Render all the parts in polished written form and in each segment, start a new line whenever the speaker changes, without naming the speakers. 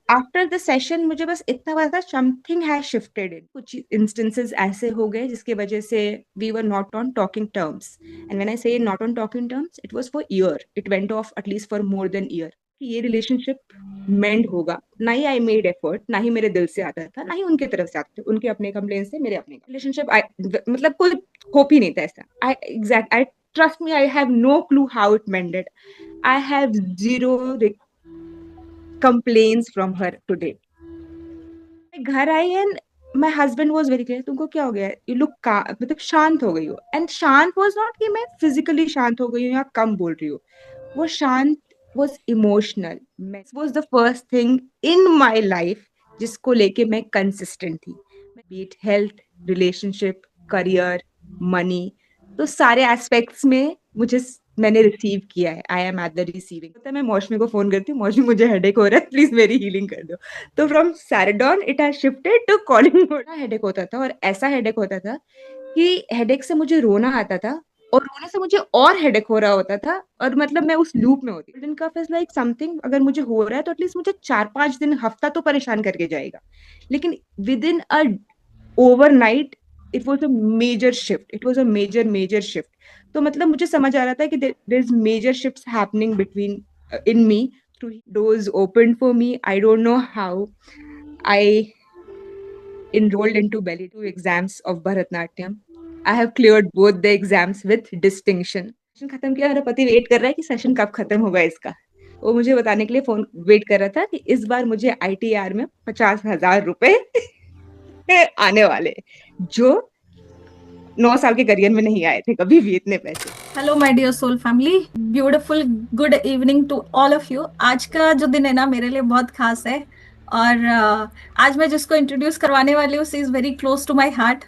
After the session मुझे बस इतना पता था समथिंग हैज शिफ्टेड इन कुछ इंस्टेंसेस ऐसे हो गए जिसकी वजह से we were not on talking terms and when I say not on talking terms it was for year it went off at least for more than year कि ये relationship मेंड होगा ना ही आई मेड एफर्ट ना ही मेरे दिल से आता था ना ही उनके तरफ से आता था उनके अपने कंप्लेन से मेरे अपने रिलेशनशिप मतलब कोई होप ही नहीं था ऐसा I exact I trust me I have no clue how it mended I have zero complaints from her today. मैं घर आई and my husband was very clear तुमको क्या हो गया यू लुक का मतलब शांत हो गई हो एंड शांत वाज नॉट कि मैं फिजिकली शांत हो गई हूँ या कम बोल रही हूँ वो शांत was emotional was the first thing in my life जिसको लेके मैं कंसिस्टेंट थी be it health relationship career money तो सारे एस्पेक्ट्स में मुझे मैंने रिसीव किया है I am at the receiving तो मैं मौसमी को फोन करती हूँ मौसमी मुझे हेडेक हो रहा है प्लीज मेरी हीलिंग कर दो तो from Saridon it has shifted to calling headache होता था और ऐसा हेडेक होता था कि हेडेक से मुझे रोना आता था और रोने से मुझे और हेडेक हो रहा होता था और मतलब मैं उस लूप में होती दिन का इज लाइक समथिंग अगर मुझे हो रहा है तो एटलीस्ट मुझे 4-5 दिन हफ्ता तो परेशान करके जाएगा लेकिन with in a overnight it was a major shift it was a major shift तो मतलब मुझे समझ आ रहा था कि there is major shifts happening between in me through doors opened for me I don't know how I enrolled into belly two exams of Bharatnatyam I have cleared both the exams with distinction session खत्म किया मेरा पति wait कर रहा है कि session कब खत्म होगा इसका वो मुझे बताने के लिए फोन वेट कर रहा था कि इस बार मुझे आईटीआर में 50,000 रुपए आने वाले जो 9 साल के करियर में नहीं आए थे कभी भी इतने पैसे
hello my dear soul family, beautiful good evening to all of you. आज का जो दिन है ना मेरे लिए बहुत खास है। और आज मैं जिसको इंट्रोड्यूस करवाने वाली हूँ she is very close to my heart.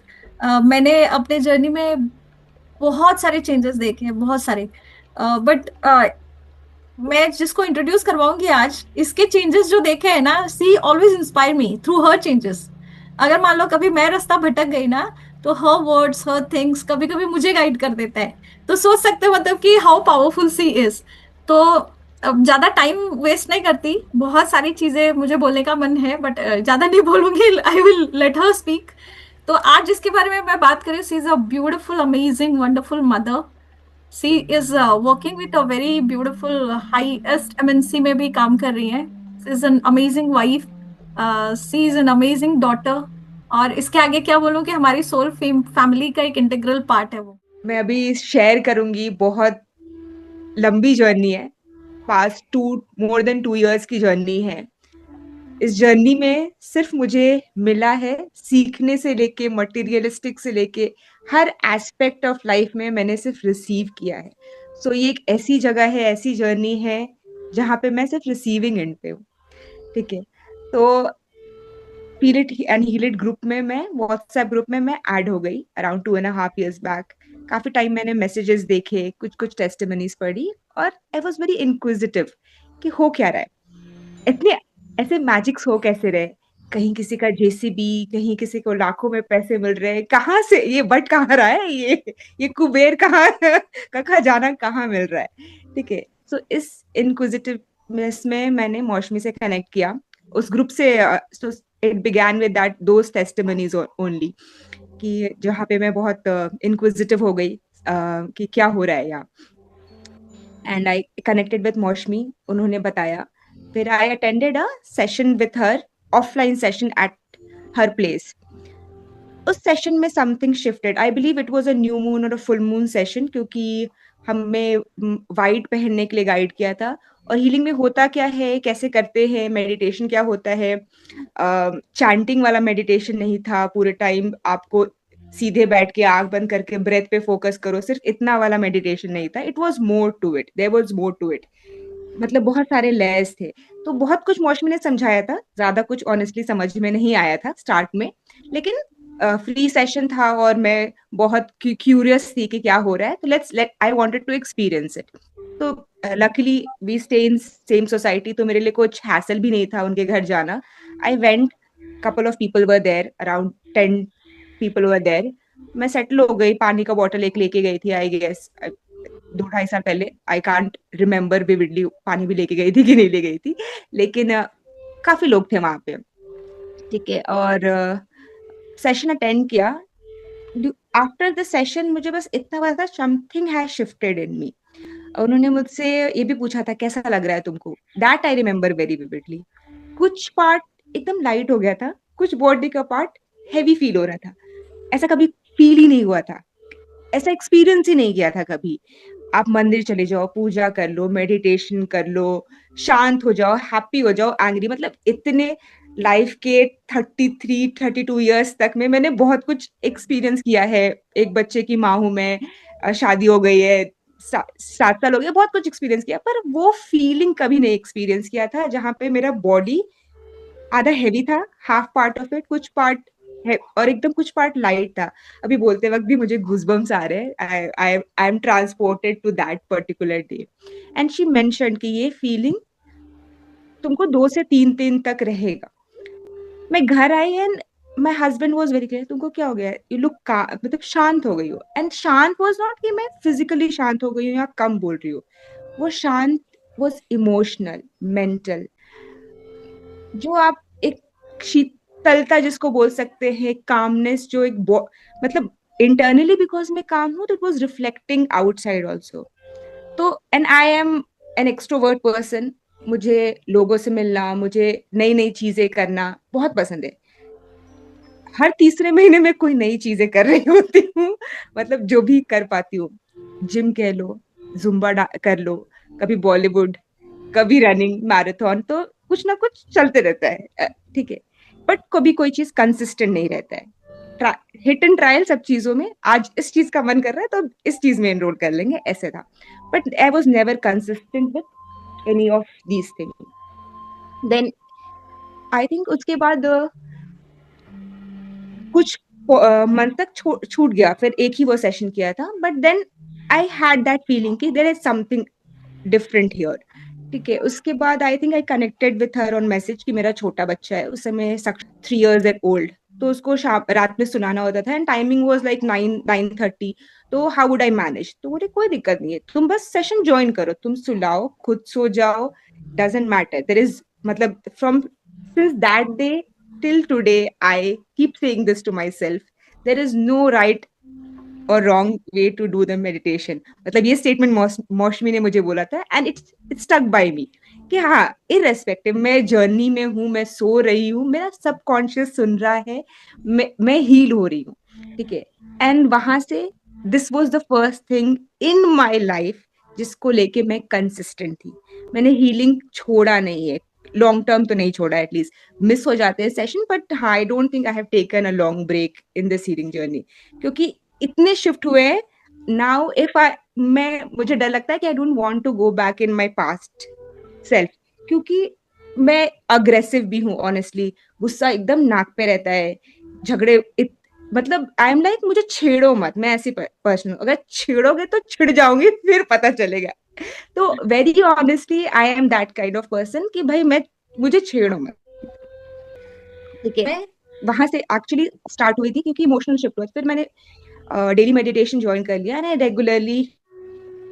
मैंने अपने जर्नी में बहुत सारे चेंजेस देखे हैं, बहुत सारे। बट मैं जिसको इंट्रोड्यूस करवाऊंगी आज, इसके चेंजेस जो देखे हैं ना, सी ऑलवेज इंस्पायर मी थ्रू हर चेंजेस। अगर मान लो कभी मैं रास्ता भटक गई ना, तो हर वर्ड्स हर थिंग्स कभी कभी मुझे गाइड कर देता है। तो सोच सकते हो मतलब कि हाउ पावरफुल सी इज। तो अब ज्यादा टाइम वेस्ट नहीं करती, बहुत सारी चीजें मुझे बोलने का मन है, बट ज्यादा नहीं बोलूंगी। I will let her speak. तो आज जिसके बारे में मैं बात करी, she is a beautiful amazing wonderful mother. She is working with a very beautiful highest MNC में भी काम कर रही है। She is an amazing wife. She is an amazing daughter. और इसके आगे क्या बोलूं कि हमारी सोल फैमिली का एक इंटीग्रल पार्ट है वो।
मैं अभी शेयर करूंगी बहुत लंबी जर्नी है past to more than 2 years की जर्नी है इस जर्नी में सिर्फ मुझे मिला है सीखने से लेके मटेरियलिस्टिक से लेके हर एस्पेक्ट ऑफ लाइफ में मैंने सिर्फ रिसीव किया है सो ये एक ऐसी जगह है ऐसी जर्नी है जहाँ पे मैं सिर्फ रिसीविंग एंड पे हूँ ठीक है तो feel it and heal it group में मैं व्हाट्सएप ग्रुप में मैं ऐड हो गई अराउंड 2.5 years बैक काफी टाइम मैंने मैसेजेस देखे कुछ कुछ टेस्टिमनीज पढ़ी और आई वॉज वेरी इंक्विजिटिव कि हो क्या रहा है इतने ऐसे मैजिक्स हो कैसे रहे कहीं किसी का जेसीबी कहीं किसी को लाखों में पैसे मिल रहे हैं कहाँ से ये बट कहाँ रहा है ये कुबेर कहाँ का जाना कहाँ मिल रहा है ठीक है सो इस इंक्विजिटिवनेस में मैंने मौसमी से कनेक्ट किया उस ग्रुप से so it began with that those testimonies only कि जहाँ पे मैं बहुत इंक्विजिटिव हो गई कि क्या हो रहा है यहाँ एंड आई कनेक्टेड विद मौसमी उन्होंने बताया फिर I attended a session with her offline session at her place उस सेशन में something shifted I believe it was a new moon और अ फुल मून सेशन क्योंकि हमें वाइट पहनने के लिए गाइड किया था और हीलिंग में होता क्या है कैसे करते हैं मेडिटेशन क्या होता है चैंटिंग वाला मेडिटेशन नहीं था पूरे टाइम आपको सीधे बैठ के आंख बंद करके ब्रेथ पे फोकस करो सिर्फ इतना वाला मेडिटेशन नहीं था it was more to it there was more to it मतलब बहुत सारे लेयर्स थे तो बहुत कुछ मौसमी ने समझाया था ज्यादा कुछ ऑनेस्टली समझ में नहीं आया था स्टार्ट में लेकिन फ्री सेशन था और मैं बहुत क्यूरियस थी कि क्या हो रहा है तो let's let I wanted to experience it तो luckily we stay in same society तो मेरे लिए कुछ हैसल भी नहीं था उनके घर जाना I went couple of people were there around 10 people were there मैं सेटल हो गई पानी का बॉटल एक लेके गई थी आई गेस 2-2.5 साल पहले आई कांट रिमेम्बर विविडली पानी भी लेके गई थी कि नहीं ले गई थी लेकिन काफी लोग थे वहां पे, ठीक है। और सेशन अटेंड किया। आफ्टर द सेशन मुझे बस इतना पता था, समथिंग हैज शिफ्टेड इन मी। उन्होंने मुझसे ये भी पूछा था कैसा लग रहा है तुमको, that I remember very vividly. कुछ पार्ट एकदम लाइट हो गया था, कुछ बॉडी का पार्ट हैवी फील हो रहा था। ऐसा कभी फील ही नहीं हुआ था, ऐसा एक्सपीरियंस ही नहीं किया था कभी। आप मंदिर चले जाओ, पूजा कर लो, मेडिटेशन कर लो, शांत हो जाओ, हैप्पी हो जाओ, एंग्री, मतलब इतने लाइफ के 33-32 ईयर्स तक में मैंने बहुत कुछ एक्सपीरियंस किया है। एक बच्चे की माँ हूं मैं, शादी हो गई है, 7 साल हो गए, बहुत कुछ एक्सपीरियंस किया, पर वो फीलिंग कभी नहीं एक्सपीरियंस किया था जहां पे मेरा बॉडी आधा हैवी था, हाफ पार्ट ऑफ इट, कुछ पार्ट है और एकदम कुछ पार्ट लाइट था। अभी बोलते वक्त भी मुझे गूजबम्स आ रहे हैं। I am transported to that particular day. And she mention कि ये फीलिंग तुमको 2 से 3 दिन तक रहेगा। मैं घर आई and my husband was very clear, तुमको क्या हो गया, यू लुक का, मतलब शांत हो गई हो। एंड शांत वॉज नॉट कि मैं फिजिकली शांत हो गई हूँ या कम बोल रही हूँ, वो शांत वॉज इमोशनल, मेंटल। जो आप एक शीतलता जिसको बोल सकते हैं, कामनेस, जो एक मतलब इंटरनली बिकॉज मैं काम हूँ तो it was reflecting outside also. तो and I am an extrovert person, मुझे लोगों से मिलना, मुझे नई नई चीजें करना बहुत पसंद है। हर तीसरे महीने में कोई नई चीजें कर रही होती हूँ, मतलब जो भी कर पाती हूँ, जिम कह लो, जुम्बा कर लो, कभी बॉलीवुड, कभी रनिंग, मैराथन, तो कुछ ना कुछ चलते रहता है, ठीक है। बट कभी कोई चीज कंसिस्टेंट नहीं रहता है। हिट एंड ट्रायल सब चीजों में, आज इस चीज का मन कर रहा है तो इस चीज में एनरोल कर लेंगे, ऐसे था। But I was never consistent with any of these thing. Then I think उसके बाद कुछ मंथ तक छूट गया, फिर एक ही वो सेशन किया था। But then I had that feeling कि there is something different here, ठीक है। उसके बाद I think I connected with her on message कि मेरा छोटा बच्चा है, उस समय 3 years एंड ओल्ड, तो उसको शाम रात में सुनाना होता था एंड टाइमिंग वाज लाइक 9-9:30। तो हाउ वुड आई मैनेज, तो बोले कोई दिक्कत नहीं है, तुम बस सेशन ज्वाइन करो, तुम सुलाओ, खुद सो जाओ, डजेंट मैटर, देर इज, मतलब from since that day till today I keep saying this to myself, there is no right or wrong way to do the meditation। मतलब ये स्टेटमेंट मौसमी ने मुझे बोला था एंड इट्स स्टक बाय मी कि हाँ, इररेस्पेक्टिव मैं जर्नी में हूँ, मैं सो रही हूँ, मेरा सबकॉन्शियस सुन रहा है, मैं हील हो रही हूँ, ठीक है। एंड वहां से this was the first thing in my life जिसको लेके मैं कंसिस्टेंट थी। मैंने हीलिंग छोड़ा नहीं है, लॉन्ग टर्म तो नहीं छोड़ा, एटलीस्ट मिस हो जाते हैं सेशन, बट हाँ, I don't think I have taken a long break in this healing journey, क्योंकि इतने शिफ्ट हुए हैं नाउ। इफ आई मैं मुझे डर लगता है कि I don't want to go back in my past self, क्योंकि मैं अग्रेसिव भी हूँ ऑनेस्टली, गुस्सा एकदम नाक पे रहता है, झगड़े मतलब आई एम लाइक मुझे छेड़ो मत, मैं ऐसी पर्सन हूँ, अगर छेड़ोगे तो छिड़ जाऊंगी, फिर पता चलेगा। तो very honestly I am that kind of person कि भाई मैं, मुझे छेड़ो मत, ठीक है। मैं वहां से एक्चुअली स्टार्ट हुई थी क्योंकि इमोशनल शिफ्ट हुआ, फिर मैंने डेली मेडिटेशन ज्वाइन कर लिया and I regularly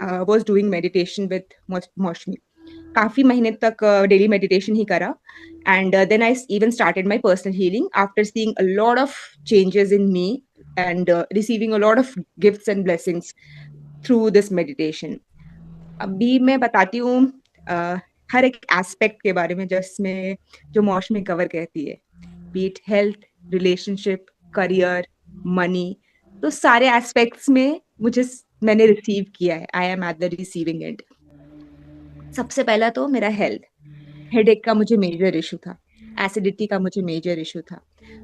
was doing meditation with Mausami. काफी महीने तक डेली मेडिटेशन ही करा and then I even started my personal healing after seeing a lot of changes in me and receiving a lot of gifts and blessings through this meditation. अभी मैं बताती हूँ हर एक एस्पेक्ट के बारे में जिसमें जो मौसमी कवर कहती है, be it health, relationship, career, money, तो सारे एस्पेक्ट्स में मुझे, मैंने रिसीव किया है, I am at the receiving end. सबसे पहला तो मेरा हेल्थ, हेडेक का मुझे मेजर इशू था, एसिडिटी का मुझे मेजर इशू था।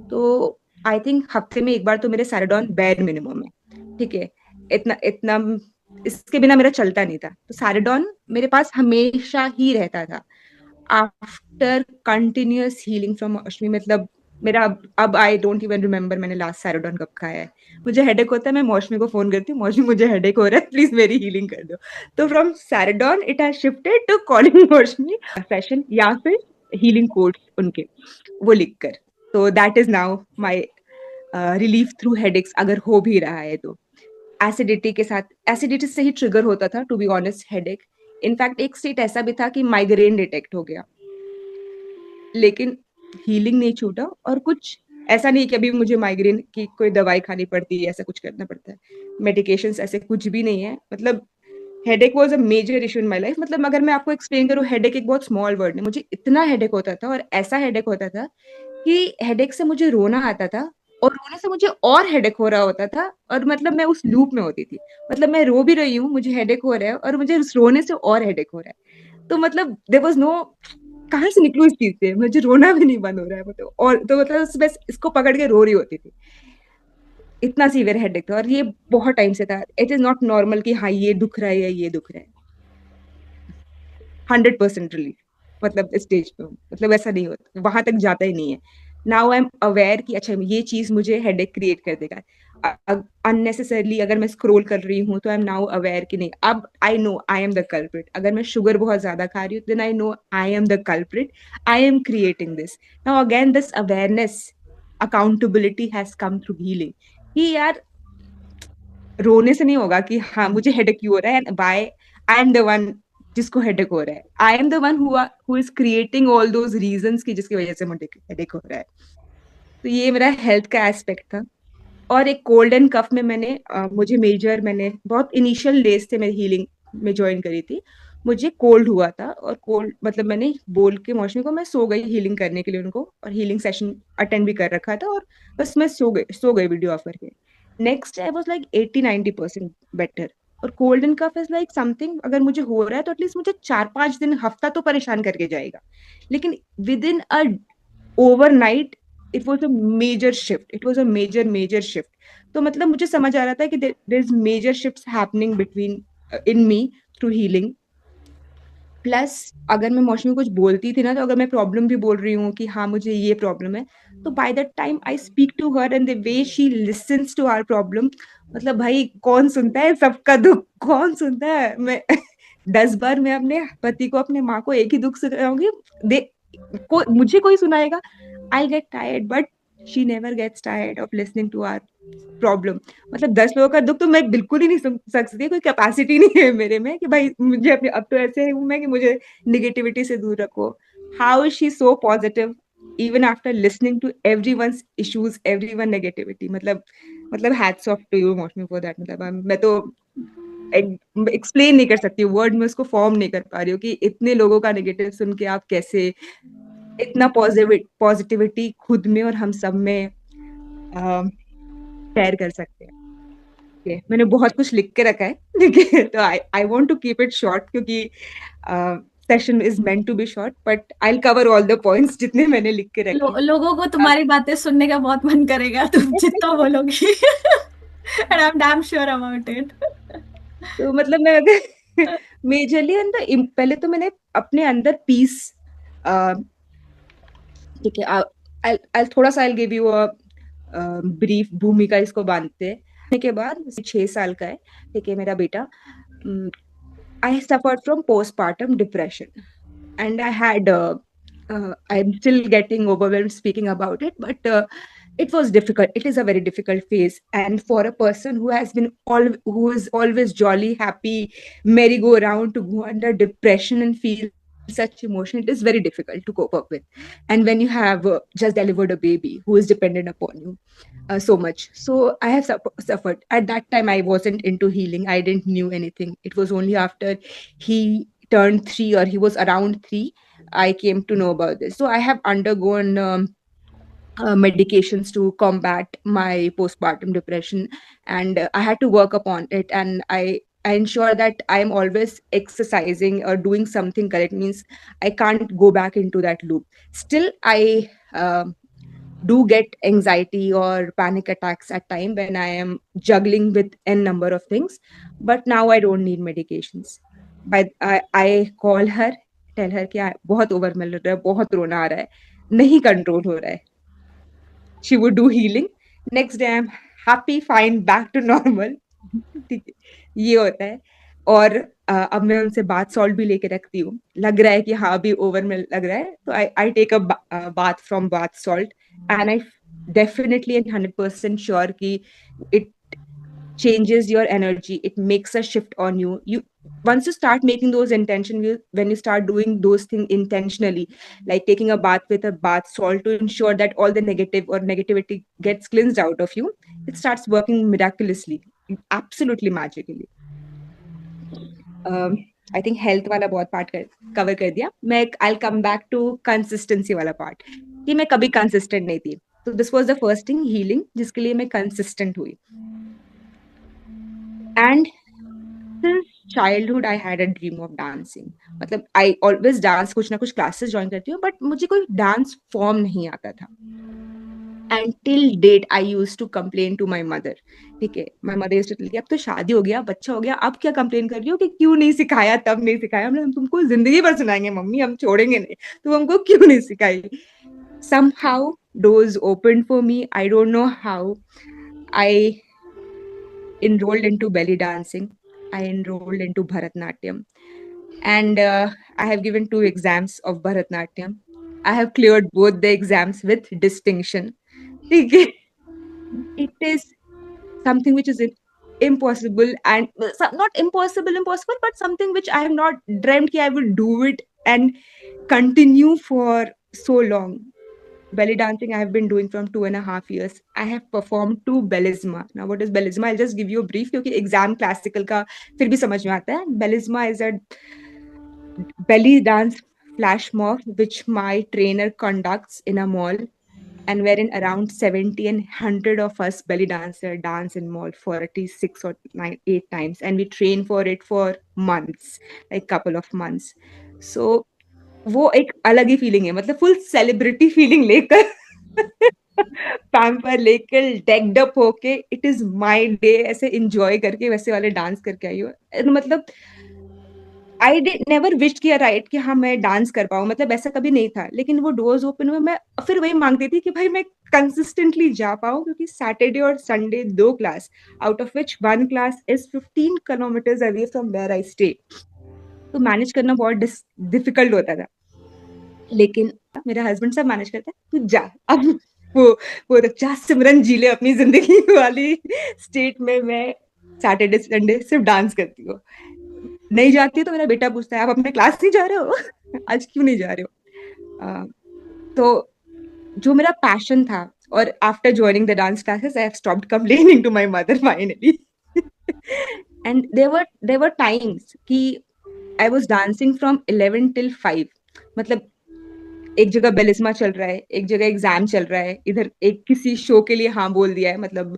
तो आई थिंक हफ्ते में एक बार तो मेरे सैराडॉन बेड मिनिमम है, ठीक है। इतना इतना इसके बिना मेरा चलता नहीं था, तो सैराडॉन मेरे पास हमेशा ही रहता था। After continuous healing from Ashmi, मतलब मेरा अब आई डोंट इवन रिमेम्बर मैंने लास्ट सैराडॉन कब खाया है। मुझे हेडेक होता है, मैं मौसमी को फोन करती हूँ, मौसमी मुझे हेडेक हो रहा है, प्लीज मेरी हीलिंग कर दो। तो from Saridon it has shifted to calling Mausami session या फिर हीलिंग कोड्स उनके, वो लिख कर। तो that is now my relief through headaches, अगर हो भी रहा है तो। एसिडिटी के साथ, एसिडिटी से ही ट्रिगर होता था to be honest headache. In fact एक स्टेट ऐसा भी था कि माइग्रेन डिटेक्ट हो गया, लेकिन हीलिंग नहीं छूटा। और कुछ ऐसा नहीं कि अभी मुझे माइग्रेन की कोई दवाई खानी पड़ती है, ऐसा कुछ करना पड़ता है, मेडिकेशंस ऐसे कुछ भी नहीं है। मतलब headache was a major issue in my life. मतलब अगर मैं आपको एक्सप्लेन करूँ, हेडेक एक बहुत स्मॉल वर्ड है। मुझे इतना हेडेक होता था, और ऐसा हेडेक होता था कि हेडेक से मुझे रोना आता था, और रोने से मुझे और हेडेक हो रहा होता था, और मतलब मैं उस लूप में होती थी। मतलब मैं रो भी रही हूँ, मुझे हेडेक हो रहा है, और मुझे उस रोने से और हेडेक हो रहा है। तो मतलब देयर वाज नो, कहाँ से निकलूं इस चीज से, मुझे रोना भी नहीं बंद हो रहा है मतलब। और तो मतलब बस इसको पकड़ के रो रही होती थी, इतना सीवियर हेडेक था। और ये बहुत टाइम से था। इट इज नॉट नॉर्मल कि हाँ ये दुख रहा है या ये दुख रहा है। 100% रिलीफ, मतलब स्टेज पे हूँ, मतलब ऐसा नहीं होता, वहां तक जाता ही नहीं है। नाउ आई एम अवेयर कि अच्छा ये चीज मुझे हेडेक क्रिएट कर देगा अननेसेसरली। अगर मैं स्क्रॉल कर रही हूँ तो आई एम नाउ अवेयर कि नहीं, अब I know I am the culprit. अगर मैं शुगर बहुत ज्यादा खा रही हूँ, then I know I am the culprit, I am creating this. Now again this awareness, accountability has come through healing, कि यार रोने से नहीं होगा कि हाँ मुझे हेडेक क्यों हो रहा है, and by I am the one जिसको हेडेक हो रहा है। I am the one who is creating all those reasons की जिसकी वजह से मुझे हेडेक हो रहा है। तो ये मेरा हेल्थ का एस्पेक्ट था। और एक कोल्ड एंड कफ में मुझे मेजर, मैंने बहुत इनिशियल डेज से मेरी हीलिंग में ज्वाइन करी थी। मुझे कोल्ड हुआ था, और कोल्ड मतलब मैंने बोल के मौसमी को, मैं सो गई हीलिंग करने के लिए उनको, और हीलिंग सेशन अटेंड भी कर रखा था, और बस मैं सो गई वीडियो ऑफ करके। Next I was like 80-90% better. और cold and cough is like something, अगर मुझे हो रहा है तो एटलीस्ट मुझे 4-5 दिन, हफ्ता तो परेशान करके जाएगा, लेकिन with in a overnight it was a major shift, it was a major shift. तो मतलब मुझे समझ आ रहा था कि there is major shift happening between in me through healing. Plus अगर मैं मौसमी को कुछ बोलती थी ना, तो अगर मैं प्रॉब्लम भी बोल रही हूँ कि हाँ मुझे ये प्रॉब्लम है, तो by that time I speak to her and the way she listens to our problem. मतलब भाई कौन सुनता है सबका दुख, कौन सुनता है। मैं 10 बार मैं अपने पति को, अपने माँ को एक ही दुख सुनाऊंगी, दे मुझे कोई सुनाएगा, I get tired, but she never gets tired of listening to our problem. मतलब 10 लोगों का दुख तो मैं बिल्कुल ही नहीं सुन सकती, कोई कैपेसिटी नहीं है मेरे में कि भाई मुझे अपने, अब तो ऐसे हूं मैं कि मुझे निगेटिविटी से दूर रखो। How is she so positive even after listening to everyone's issues, everyone negativity. मतलब hats off to you Mausami for that. मतलब मैं तो एक्सप्लेन नहीं कर सकती, वर्ड में उसको फॉर्म नहीं कर पा रही हूँ कि इतने लोगों का नेगेटिव सुन के आप कैसे इतना पॉजिटिविटी खुद में और हम सब में शेयर कर सकते हैं। Okay, मैंने बहुत कुछ लिख के रखा है, ठीक है, तो I want to keep it short, क्योंकि session is meant to be short, but I will cover all the points जितने मैंने लिख के रखे हैं।
लोगों को तुम्हारी बातें सुनने का बहुत मन करेगा, तुम जितना बोलोगी। And I am damn sure about it.
तो मतलब मैं अगर मेजरली पहले तो मैंने अपने अंदर पीस, ठीक है, I'll थोड़ा सा I'll give you a brief भूमिका इसको बांधते हैं। के बाद 6 साल का है, ठीक है, मेरा बेटा। I suffered from postpartum depression, and I had I'm still getting overwhelmed speaking about it, but it was difficult. It is a very difficult phase, and for a person who has been who is always jolly, happy, merry go around, to go under depression and feel such emotion, it is very difficult to cope up with. And when you have just delivered a baby who is dependent upon you so much, so I have suffered. At that time I wasn't into healing, I didn't knew anything. It was only after he turned 3, or he was around 3, I came to know about this. So I have undergone medications to combat my postpartum depression, and I had to work upon it. And I ensure that I am always exercising or doing something correct, means I can't go back into that loop. Still I do get anxiety or panic attacks at time when I am juggling with n number of things, but now I don't need medications. But I call her, tell her कि बहुत ओवरवेल हो रहा है, बहुत रोना आ रहा है, नहीं कंट्रोल हो रहा है, she would do healing. Next day I'm happy, fine, back to normal. ठीक है, ये होता है। और अब मैं उनसे बाथ सॉल्ट भी लेके रखती हूँ। लग रहा है कि हाँ अभी ओवर में लग रहा है, तो I take a bath from bath salt, and I definitely and 100% sure कि it changes your energy. It makes a shift on you. You once you start making those when you start doing those things intentionally, like taking a bath with a bath salt to ensure that all the negative or negativity gets cleansed out of you, it starts working miraculously, absolutely magically. I think health वाला बहुत part cover कर दिया मैं. आई come back to consistency वाला part कि मैं कभी consistent नहीं थी. तो this was the first thing, healing, जिसके लिए मैं कंसिस्टेंट हुई. And since childhood I had a dream of dancing. मतलब आई ऑलवेज डांस, कुछ ना कुछ क्लासेस ज्वाइन करती हूँ, बट मुझे कोई डांस फॉर्म नहीं आता था. And till date I use to complain to my mother. ठीक है, my mother used to tell, अब तो शादी हो गया, बच्चा हो गया, अब क्या कंप्लेन कर रही हो कि क्यों नहीं सिखाया, तब नहीं सिखाया. हम तुमको जिंदगी भर सुनाएंगे मम्मी, हम छोड़ेंगे नहीं, तुम हमको क्यों नहीं सिखाई. somehow doors opened for me. I don't know how. I enrolled into belly dancing. I enrolled into Bharatnatyam. And I have given 2 exams of Bharatnatyam. I have cleared both the exams with distinction. It is something which is impossible, and not impossible, but something which I have not dreamt that I would do it and continue for so long. Belly dancing I have been doing from 2.5 years. I have performed to Bellisma. Now, what is Bellisma? I'll just give you a brief, क्योंकि exam classical का फिर भी समझ में आता है. Bellisma is a belly dance flash mob which my trainer conducts in a mall, and wherein around 70 and 100 of us belly dancer dance in mall for at least 6 or 9, 8 times, and we train for it for months, like couple of months. So वो एक अलग ही feeling है, मतलब full celebrity feeling लेकर pamper लेकर decked up होके it is my day ऐसे enjoy करके वैसे वाले डांस करके आई हूँ. मतलब आई डिड नेवर विश किया राइट कि हाँ मैं डांस कर पाऊँ, मतलब ऐसा कभी नहीं था. लेकिन वो डोर्स ओपन हुए, मैं फिर वही मांगती थी कि भाई मैं कंसिस्टेंटली जा पाऊँ, क्योंकि सैटरडे और Sunday 2 class, out of which 1 class is 15 kilometres away from where I stay. तो मैनेज करना बहुत डिफिकल्ट होता था. लेकिन मेरा हस्बैंड सब मैनेज करता है, तू जा अब. वो वो जा सिमरन जी ले अपनी जिंदगी वाली स्टेट में. मैं सैटरडे संडे सिर्फ डांस करती हूँ. नहीं जाती तो मेरा बेटा पूछता है, आप अपने क्लास नहीं जा रहे हो आज क्यों नहीं जा रहे हो. तो जो मेरा पैशन था, और after joining the dance classes I have stopped complaining to my mother finally. And there were times कि I was dancing from 11 till 5. मतलब एक जगह बेलिस्मा चल रहा है, एक जगह एग्जाम चल रहा है, इधर एक किसी शो के लिए हाँ बोल दिया है, मतलब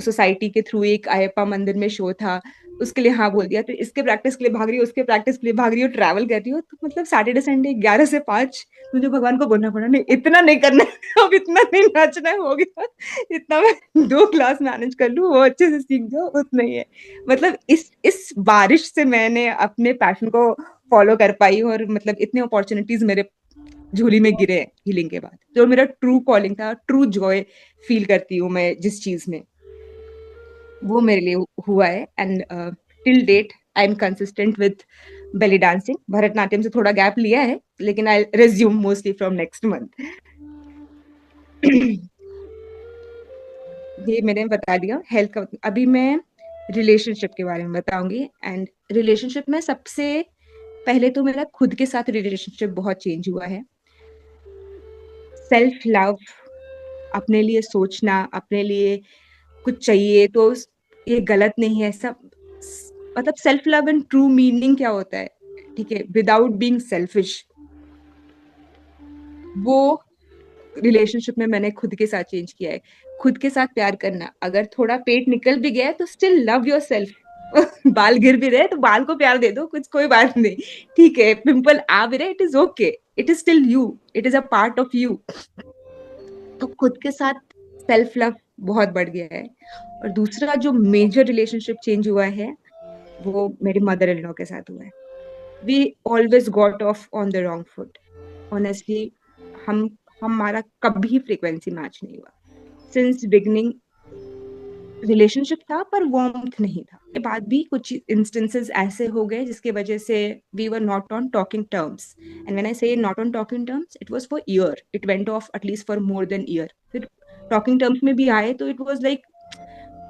सोसाइटी के थ्रू एक अयप्पा मंदिर में शो था, उसके लिए हाँ बोल दिया. तो इसके प्रैक्टिस के लिए भाग रही हो, उसके प्रैक्टिस के लिए भाग रही हो, ट्रैवल कर रही हो. तो मतलब सैटरडे संडे 11 से 5 मुझे भगवान को बोलना पड़ा, नहीं इतना नहीं करना है, अब इतना नहीं नाचना है, हो गया इतना. मैं 2 क्लास मैनेज कर लूँ, वो अच्छे से सीख जाओ, उतना ही है. मतलब इस बारिश से मैंने अपने पैशन को फॉलो कर पाई, और मतलब इतने अपॉर्चुनिटीज मेरे झोली में गिरे हीलिंग के बाद. जो मेरा ट्रू कॉलिंग था, ट्रू जॉय फील करती हूँ मैं जिस चीज में, वो मेरे लिए हुआ है. And till date I am consistent with belly dancing. Bharatanatyam से थोड़ा गैप लिया है, लेकिन I resume mostly from next month. ये मैंने बता दिया हेल्थ का. अभी मैं रिलेशनशिप के बारे में बताऊंगी. एंड रिलेशनशिप में सबसे पहले तो मेरा खुद के साथ रिलेशनशिप बहुत चेंज हुआ है. सेल्फ लव, अपने लिए सोचना, अपने लिए कुछ चाहिए तो ये गलत नहीं है सब. मतलब self love and true meaning क्या होता है, ठीक है, विदाउट बीइंग सेल्फिश. वो रिलेशनशिप में मैंने खुद के साथ चेंज किया है. खुद के साथ प्यार करना, अगर थोड़ा पेट निकल भी गया है तो स्टिल लव योर सेल्फ. बाल गिर भी रहे तो बाल को प्यार दे दो, कुछ कोई बात नहीं, ठीक है. पिंपल आ भी रहे, it is okay, it is still you, it is a part of you. तो खुद के साथ सेल्फ लव बहुत बढ़ गया है. और दूसरा जो मेजर रिलेशनशिप चेंज हुआ है वो मेरे मदर इन लॉ के साथ हुआ है. We always got off on the wrong foot. Honestly हमारा कभी फ्रीक्वेंसी मैच नहीं हुआ. सिंस बिगनिंग रिलेशनशिप था पर वार्मथ नहीं था. के बाद भी कुछ इंस्टेंसेस ऐसे हो गए जिसकी वजह से we were not on talking terms. And when I say not on talking terms, it was for year. It went off at least for more than year. फिर टॉकिंग टर्म्स में भी आए तो it was like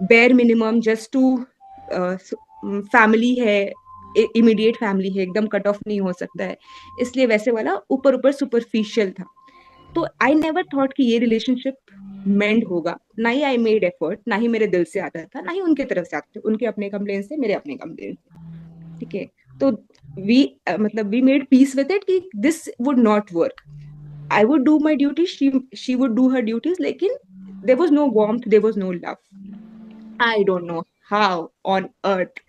bare minimum just to, family है, immediate family है, एकदम cut off नहीं हो सकता है, इसलिए वैसे वाला ऊपर ऊपर सुपरफिशियल था। तो आई नेवर थॉट कि ये रिलेशनशिप मेंड होगा, ना ही आई मेड एफर्ट, ना ही मेरे दिल से आता था, ना ही उनके तरफ से आते थे, उनके अपने कंप्लेन से, मेरे अपने कंप्लेन से। ठीक है। तो वी मतलब we made peace with it कि this would not work. I would do my duty, she would do her duties, लेकिन there was no warmth, there was no love. I don't know how on earth.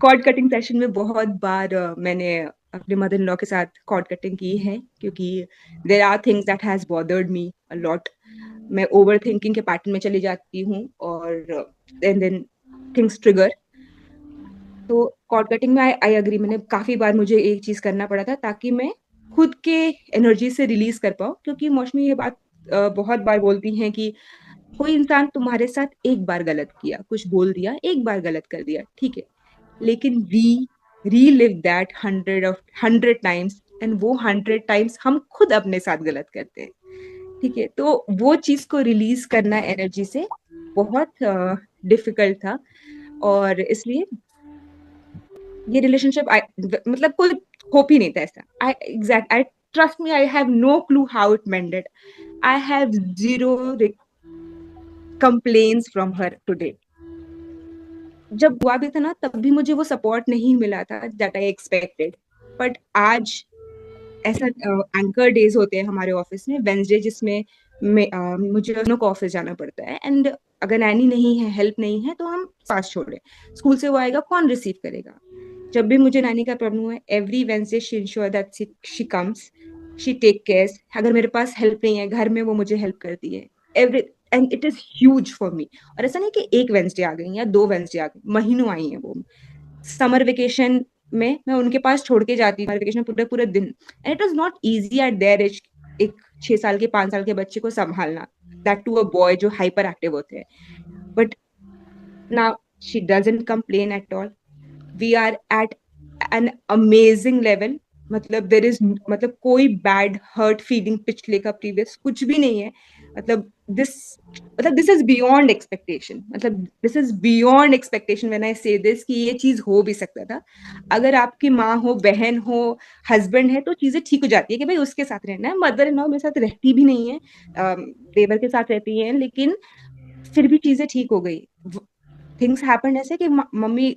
Cord cutting session में बहुत बार मैंने अपने mother in law के साथ cord cutting की है, क्योंकि there are things that has bothered me a lot. मैं ओवर थिंकिंग के पैटर्न में चली जाती हूँ, और देन थिंग्स ट्रिगर। तो कॉर्ड कटिंग में आई अग्री, मैंने काफी बार मुझे एक चीज करना पड़ा था ताकि मैं खुद के एनर्जी से रिलीज कर पाऊँ, क्योंकि मौसमी ये बात बहुत बार बोलती हैं कि कोई इंसान तुम्हारे साथ एक बार गलत किया, कुछ बोल दिया, एक बार गलत कर दिया, ठीक है, लेकिन we relive that 100 times, and वो 100 टाइम्स हम खुद अपने साथ गलत करते हैं। ठीक है, तो वो चीज को रिलीज करना एनर्जी से बहुत डिफिकल्ट था, और इसलिए ये रिलेशनशिप मतलब कोई होप ही नहीं था ऐसा। I trust me, I have no clue how it mended. I have zero complaints from her today. जब हुआ भी था ना, तब भी मुझे वो सपोर्ट नहीं मिला था दैट आई एक्सपेक्टेड। बट आज ऐसा एंकर डेज होते हैं हमारे ऑफिस में, वेंसडे, जिसमें मुझे दोनों को ऑफिस जाना पड़ता है, एंड अगर नैनी नहीं है, हेल्प नहीं है, तो हम पास छोड़े, स्कूल से वो आएगा, कौन रिसीव करेगा। जब भी मुझे नानी का प्रॉब्लम हुआ है, every Wednesday she ensure that she comes, she take care. अगर मेरे पास हेल्प नहीं है घर में, वो मुझे हेल्प करती है, every, and it is huge for me. और ऐसा नहीं कि एक वेंसडे आ गई या दो वेंसडे आ गई, महीनों आई है वो। समर वेकेशन में मैं उनके पास छोड़ के जाती थी, समर वेकेशन पूरे पूरे दिन, and it was not easy at their age, एक 6 साल के 5 साल के बच्चे को संभालना, दैट टू अ बॉय जो हाइपर एक्टिव होते हैं। But now she doesn't complain at all. We are at an amazing level. मतलब देर इज, मतलब कोई बैड हर्ट फीलिंग पिछले का प्रीवियस कुछ भी नहीं है। मतलब दिस मतलब दिस इज बियॉन्ड एक्सपेक्टेशन, मतलब this is beyond expectation when I से दिस, कि ये चीज हो भी सकता था। अगर आपकी माँ हो, बहन हो, हस्बैंड है, तो चीजें ठीक हो जाती है कि भाई उसके साथ रहना है। मदर इन लॉ मेरे साथ रहती भी नहीं है, देवर के साथ रहती है, लेकिन फिर भी चीजें ठीक हो गई। थिंग्स हैपन ऐसे कि मम्मी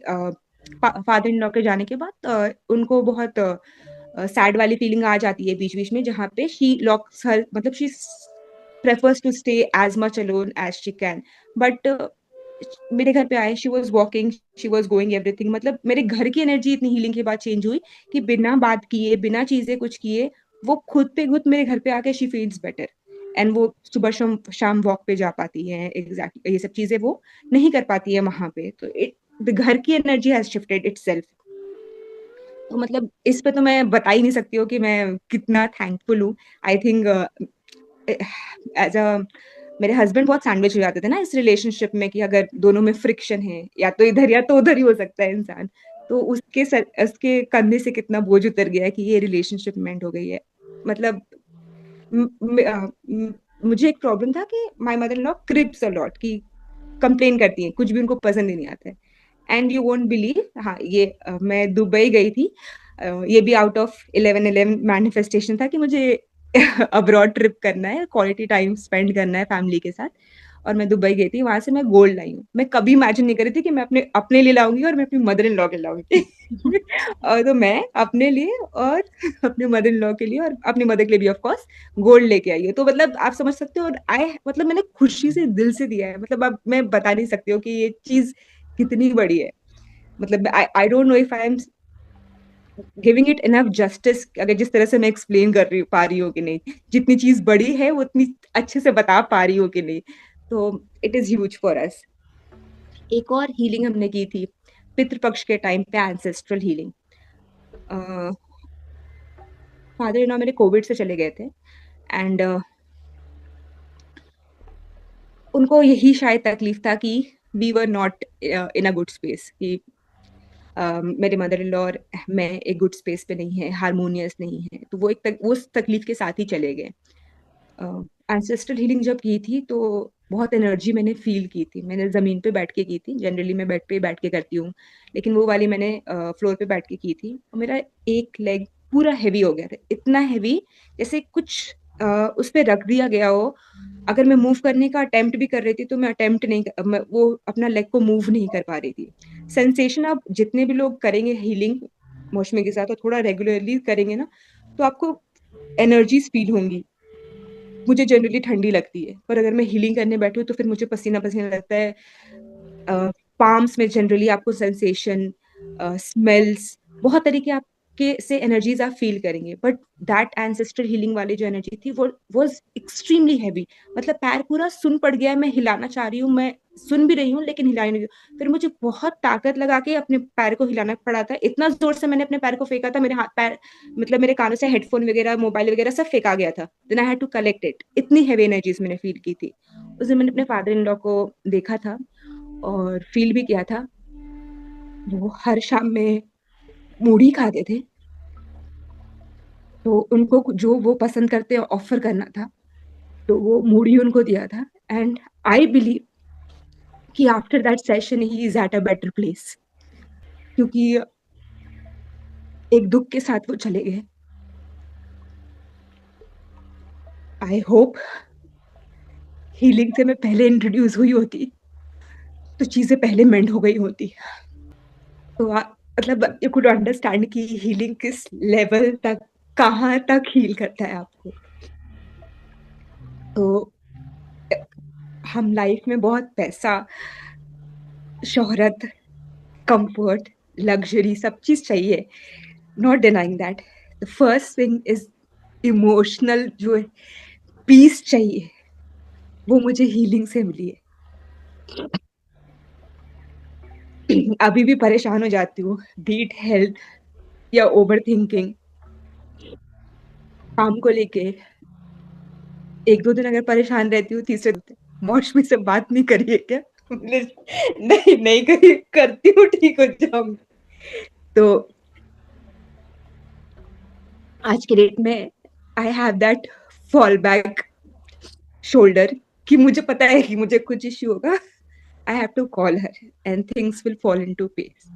फादर इन लॉ के जाने के बाद उनको बहुत सैड वाली फीलिंग आ जाती है बीच बीच में, जहाँ पे शी लॉक्स हर, मतलब she prefers to stay as much alone as she can. But मेरे घर पे आए, she was walking, she was going everything. मतलब मेरे घर की एनर्जी इतनी हीलिंग के बाद चेंज हुई कि बिना बात किए, बिना चीजें कुछ किए, वो खुद पे खुद मेरे घर पे आके शी फील्स बेटर। एंड वो सुबह शाम शाम वॉक पे जा पाती है, एग्जैक्टली ये सब चीजें वो नहीं कर पाती है वहां पे। तो इट घर की एनर्जी हैज शिफ्टेड इटसेल्फ। तो मतलब इस पे तो मैं बता ही नहीं सकती हूँ कि मैं कितना थैंकफुल हूँ। आई थिंक एज अ, मेरे हस्बैंड बहुत सैंडविच हो जाते थे ना इस रिलेशनशिप में, कि अगर दोनों में फ्रिक्शन है, या तो इधर या तो उधर ही हो सकता है इंसान। तो उसके कंधे से कितना बोझ उतर गया है कि ये रिलेशनशिप मेंट हो गई है। मतलब म, म, अ, म, मुझे एक प्रॉब्लम था कि my mother in law cribs a lot, की कंप्लेन करती हैं, कुछ भी उनको पसंद ही नहीं आता है। एंड यू वोंट बिलीव, हाँ ये मैं दुबई गई थी, ये भी आउट ऑफ 11/11 मैनिफेस्टेशन था कि मुझे अब्रॉड ट्रिप करना है, क्वालिटी टाइम स्पेंड करना है फैमिली के साथ। और मैं दुबई गई थी, वहां से मैं गोल्ड लाई हूँ। मैं कभी इमेजिन नहीं करी थी कि मैं अपने अपने लिए लाऊंगी और मैं अपनी मदर इन लॉ के लाऊंगी। और तो मैं अपने लिए और अपने मदर इन लॉ के लिए और अपनी मदर के लिए भी ऑफ कोर्स गोल्ड लेके आई हूँ। तो मतलब आप समझ सकते हो, और आई मतलब मैंने खुशी से दिल से दिया है। मतलब अब मैं बता नहीं सकती हूँ कि ये चीज कितनी बड़ी है। मतलब I don't know if I am giving it enough justice, अगर जिस तरह से मैं एक्सप्लेन कर रही पा रही हूँ कि नहीं, जितनी चीज बड़ी है वो उतनी अच्छे से बता पा रही हूँ कि नहीं। तो it is huge for us. एक और हीलिंग हमने की थी पितृपक्ष के टाइम पे, ancestral healing. Father in law मेरे कोविड से चले गए थे, एंड उनको यही शायद तकलीफ था कि we were not in a good space, कि मेरे मदर इन लॉ और मैं एक गुड स्पेस पे नहीं है, हारमोनियस नहीं है। तो वो उस तकलीफ के साथ ही चले गए। एंसेस्ट्रल हीलिंग जब की थी, तो बहुत एनर्जी मैंने फील की थी। मैंने जमीन पे बैठ के की थी, जनरली मैं बेड पे बैठ के करती हूँ, लेकिन वो वाली मैंने फ्लोर पे बैठ के की थी, और मेरा एक लेग पूरा हैवी हो गया था, इतना हैवी जैसे कुछ उस पे रख दिया गया हो। अगर मैं मूव करने का अटेम्प्ट भी कर रही थी तो मैं अटेम्प्ट नहीं मैं वो अपना लेग को मूव नहीं कर पा रही थी। सेंसेशन आप जितने भी लोग करेंगे हीलिंग मौसमी के साथ और थोड़ा रेगुलरली करेंगे ना, तो आपको एनर्जीज फील होंगी। मुझे जनरली ठंडी लगती है, पर अगर मैं हीलिंग करने बैठी हूँ तो फिर मुझे पसीना पसीना लगता है। पाम्स में जनरली आपको सेंसेशन, स्मेल्स, बहुत तरीके आपके से एनर्जीज आप फील करेंगे, बट दैट एंसेस्टर हीलिंग वाली जो एनर्जी थी वो वाज एक्सट्रीमली हैवी। मतलब पैर पूरा सुन पड़ गया है, मैं हिलाना चाह रही हूँ, मैं सुन भी रही हूँ लेकिन हिला नहीं रही हूँ। फिर मुझे बहुत ताकत लगा के अपने पैर को हिलाना पड़ा था, इतना जोर से मैंने अपने पैर को फेंका था, मेरे हाथ पैर मतलब मेरे कानों से हेडफोन वगैरह मोबाइल वगैरह सब फेंका गया था। Then I had to collect it, इतनी हैवी एनर्जीज मैंने फील की थी। उस दिन मैंने अपने फादर इन लॉ को देखा था और फील भी किया था। वो हर शाम में मूढ़ी खाते थे, तो उनको जो वो पसंद करते ऑफर करना था, तो वो मूढ़ी उनको दिया था। एंड आई बिलीव कि after that session he is at a better place, क्योंकि एक दुख के साथ वो चले गए। आई होप हीलिंग से मैं पहले इंट्रोड्यूस हुई होती तो चीजें पहले मेंड हो गई होती। तो मतलब यू कुड अंडरस्टैंड कि हीलिंग किस लेवल तक, कहाँ तक हील करता है आपको। तो हम लाइफ में बहुत पैसा, शोहरत, कंफर्ट, लग्जरी सब चीज चाहिए, not denying that. The first thing is emotional जो पीस चाहिए, वो मुझे हीलिंग से मिली है। अभी भी परेशान हो जाती हूँ, बीट हेल्थ या ओवर थिंकिंग, काम को लेके। एक दो दिन अगर परेशान रहती हूँ, तीसरे दिन मौसमी से बात नहीं करिए क्या? नहीं नहीं करी, करती हूँ ठीक हो जाऊंगी। तो आज के डेट में I have that fall back shoulder, कि मुझे पता है कि मुझे कुछ इश्यू होगा, I have to call her and things will fall into place.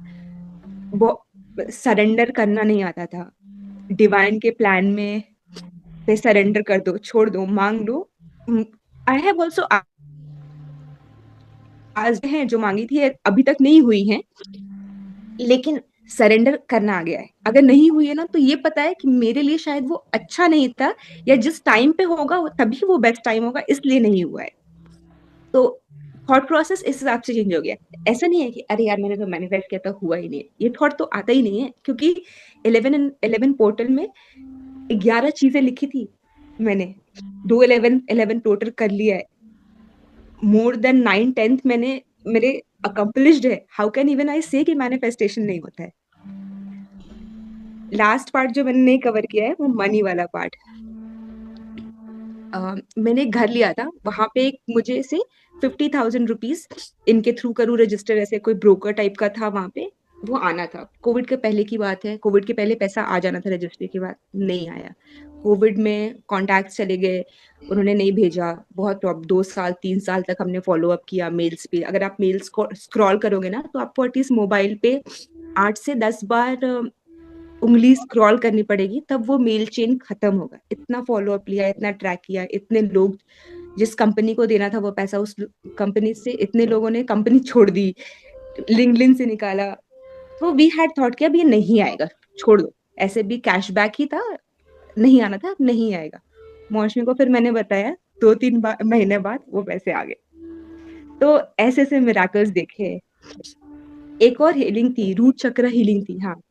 वो सरेंडर करना नहीं आता था, डिवाइन के प्लान में पे सरेंडर कर दो, छोड़ दो, मांग लो। आई हैव ऑल्सो आज हैं जो मांगी थी अभी तक नहीं हुई हैं, लेकिन सरेंडर करना आ गया है। अगर नहीं हुई है ना, तो ये पता है कि मेरे लिए शायद वो अच्छा नहीं था, या जिस टाइम पे होगा तभी वो बेस्ट टाइम होगा, इसलिए नहीं हुआ है। तो थॉट प्रोसेस इस हिसाब से चेंज हो गया। ऐसा नहीं है कि अरे यार मैंने तो मैनिफेस्ट किया था हुआ ही नहीं, ये थॉट तो आता ही नहीं है, क्योंकि 11 पोर्टल में 11 चीजें लिखी थी मैंने, दो 11 टोटल कर लिया है, मोर देन 9/10 मैंने मेरे अकम्पलिश्ड है। हाउ कैन इवन आई से कि मैनिफेस्टेशन नहीं होता है? लास्ट पार्ट जो मैंने नहीं कवर किया है वो मनी वाला पार्ट। मैंने एक घर लिया था, वहां पे एक मुझे से 50,000 रुपीज इनके थ्रू करूँ रजिस्टर, ऐसे कोई ब्रोकर टाइप का था वहां पे, वो आना था। कोविड के पहले की बात है, कोविड के पहले पैसा आ जाना था, रजिस्ट्री के बाद नहीं आया। कोविड में कॉन्टैक्ट चले गए, उन्होंने नहीं भेजा। बहुत 2 साल 3 साल तक हमने फॉलो अप किया मेल्स पे। अगर आप मेल्स को स्क्रॉल करोगे ना, तो आपको एटलीस्ट मोबाइल पे 8 से 10 बार उंगली स्क्रॉल करनी पड़ेगी, तब वो मेल चेन खत्म होगा। इतना फॉलो अप लिया, इतना ट्रैक किया, इतने लोग, जिस कंपनी को देना था वो पैसा, उस कंपनी से इतने लोगों ने कंपनी छोड़ दी, लिंक्डइन से निकाला। तो वी हैड थॉट कि अब ये नहीं आएगा, छोड़ दो, ऐसे भी कैशबैक ही था, नहीं आना था, अब नहीं आएगा। मौसमी को फिर मैंने बताया, 2-3 महीने बाद वो पैसे आ गए। तो ऐसे ऐसे मिराकल्स देखे। एक और हीलिंग थी, रूट चक्र हीलिंग थी, हाँ,